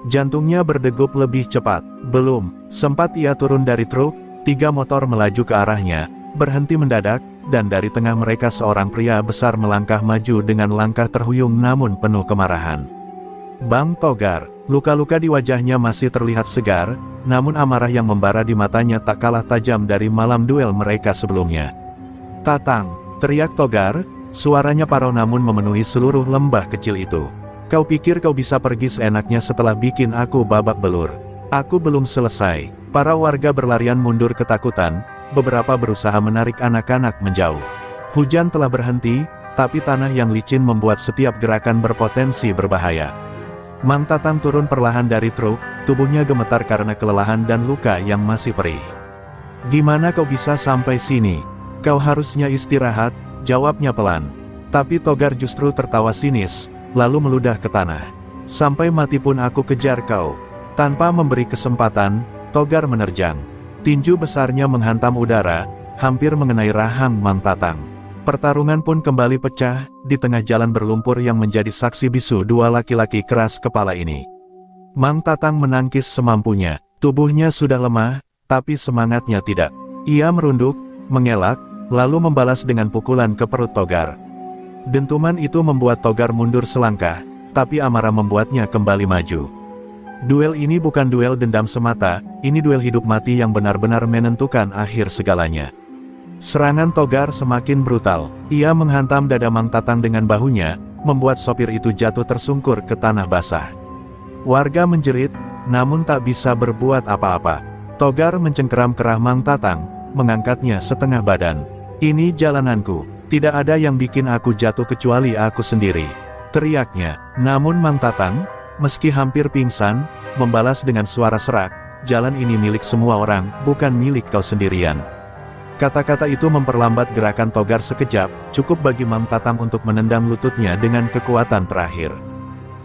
Jantungnya berdegup lebih cepat. Belum sempat ia turun dari truk, 3 motor melaju ke arahnya, berhenti mendadak, dan dari tengah mereka seorang pria besar melangkah maju dengan langkah terhuyung namun penuh kemarahan. "Bang Togar, Luka-luka di wajahnya masih terlihat segar, namun amarah yang membara di matanya tak kalah tajam dari malam duel mereka sebelumnya. "Tatang!" teriak Togar, suaranya parau namun memenuhi seluruh lembah kecil itu. "Kau pikir kau bisa pergi seenaknya setelah bikin aku babak belur? Aku belum selesai." Para warga berlarian mundur ketakutan, beberapa berusaha menarik anak-anak menjauh. Hujan telah berhenti, tapi tanah yang licin membuat setiap gerakan berpotensi berbahaya. Mang Tatang turun perlahan dari truk, tubuhnya gemetar karena kelelahan dan luka yang masih perih. "Gimana kau bisa sampai sini? Kau harusnya istirahat," jawabnya pelan. Tapi Togar justru tertawa sinis, lalu meludah ke tanah. "Sampai mati pun aku kejar kau." Tanpa memberi kesempatan, Togar menerjang. Tinju besarnya menghantam udara, hampir mengenai rahang Mang Tatang. Pertarungan pun kembali pecah, di tengah jalan berlumpur yang menjadi saksi bisu dua laki-laki keras kepala ini. Mang Tatang menangkis semampunya, tubuhnya sudah lemah, tapi semangatnya tidak. Ia merunduk, mengelak, lalu membalas dengan pukulan ke perut Togar. Dentuman itu membuat Togar mundur selangkah, tapi amarah membuatnya kembali maju. Duel ini bukan duel dendam semata, ini duel hidup mati yang benar-benar menentukan akhir segalanya. Serangan Togar semakin brutal. Ia menghantam dada Mang Tatang dengan bahunya, membuat sopir itu jatuh tersungkur ke tanah basah. Warga menjerit, namun tak bisa berbuat apa-apa. Togar mencengkeram kerah Mang Tatang, mengangkatnya setengah badan. "Ini jalananku, tidak ada yang bikin aku jatuh kecuali aku sendiri," teriaknya. Namun Mang Tatang, meski hampir pingsan, membalas dengan suara serak, "Jalan ini milik semua orang, bukan milik kau sendirian." Kata-kata itu memperlambat gerakan Togar sekejap, cukup bagi Mang Tatang untuk menendang lututnya dengan kekuatan terakhir.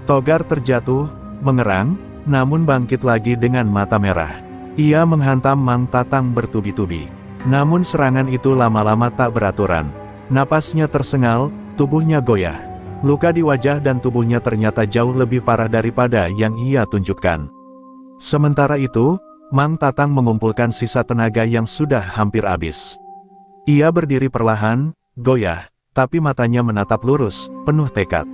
Togar terjatuh, mengerang, namun bangkit lagi dengan mata merah. Ia menghantam Mang Tatang bertubi-tubi. Namun serangan itu lama-lama tak beraturan. Napasnya tersengal, tubuhnya goyah. Luka di wajah dan tubuhnya ternyata jauh lebih parah daripada yang ia tunjukkan. Sementara itu, Mang Tatang mengumpulkan sisa tenaga yang sudah hampir habis. Ia berdiri perlahan, goyah, tapi matanya menatap lurus, penuh tekad.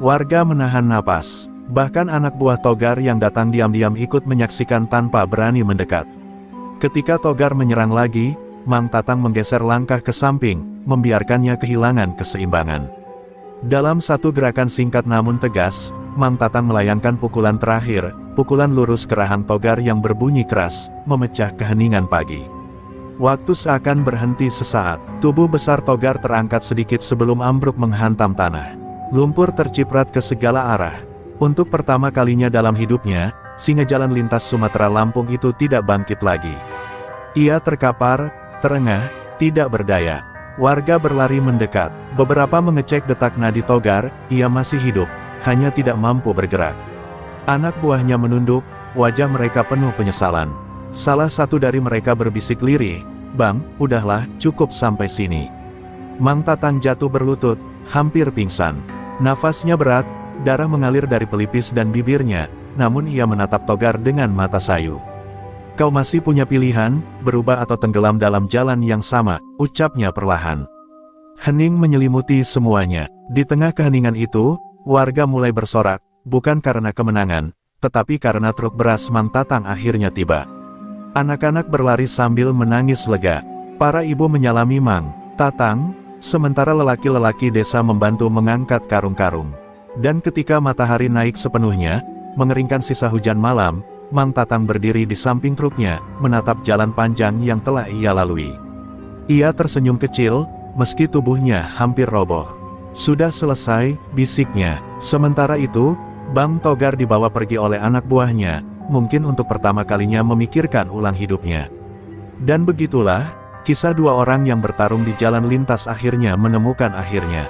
Warga menahan napas, bahkan anak buah Togar yang datang diam-diam ikut menyaksikan tanpa berani mendekat. Ketika Togar menyerang lagi, Mang Tatang menggeser langkah ke samping, membiarkannya kehilangan keseimbangan. Dalam satu gerakan singkat namun tegas, Mang Tatang melayangkan pukulan terakhir, pukulan lurus ke rahang Togar yang berbunyi keras, memecah keheningan pagi. Waktu seakan berhenti sesaat, tubuh besar Togar terangkat sedikit sebelum ambruk menghantam tanah. Lumpur terciprat ke segala arah. Untuk pertama kalinya dalam hidupnya, singa jalan lintas Sumatera Lampung itu tidak bangkit lagi. Ia terkapar, terengah, tidak berdaya. Warga berlari mendekat, beberapa mengecek detak nadi Togar, ia masih hidup, hanya tidak mampu bergerak. Anak buahnya menunduk, wajah mereka penuh penyesalan. Salah satu dari mereka berbisik lirih, "Bang, udahlah, cukup sampai sini." Mang Tatang jatuh berlutut, hampir pingsan. Nafasnya berat, darah mengalir dari pelipis dan bibirnya, namun ia menatap Togar dengan mata sayu. "Kau masih punya pilihan, berubah atau tenggelam dalam jalan yang sama," ucapnya perlahan. Hening menyelimuti semuanya. Di tengah keheningan itu, warga mulai bersorak, bukan karena kemenangan, tetapi karena truk beras Mang Tatang akhirnya tiba. Anak-anak berlari sambil menangis lega. Para ibu menyalami Mang Tatang, sementara lelaki-lelaki desa membantu mengangkat karung-karung. Dan ketika matahari naik sepenuhnya, mengeringkan sisa hujan malam, Mang Tatang berdiri di samping truknya, menatap jalan panjang yang telah ia lalui. Ia tersenyum kecil, meski tubuhnya hampir roboh. "Sudah selesai," bisiknya. Sementara itu, Bang Togar dibawa pergi oleh anak buahnya, mungkin untuk pertama kalinya memikirkan ulang hidupnya. Dan begitulah, kisah dua orang yang bertarung di jalan lintas akhirnya menemukan akhirnya.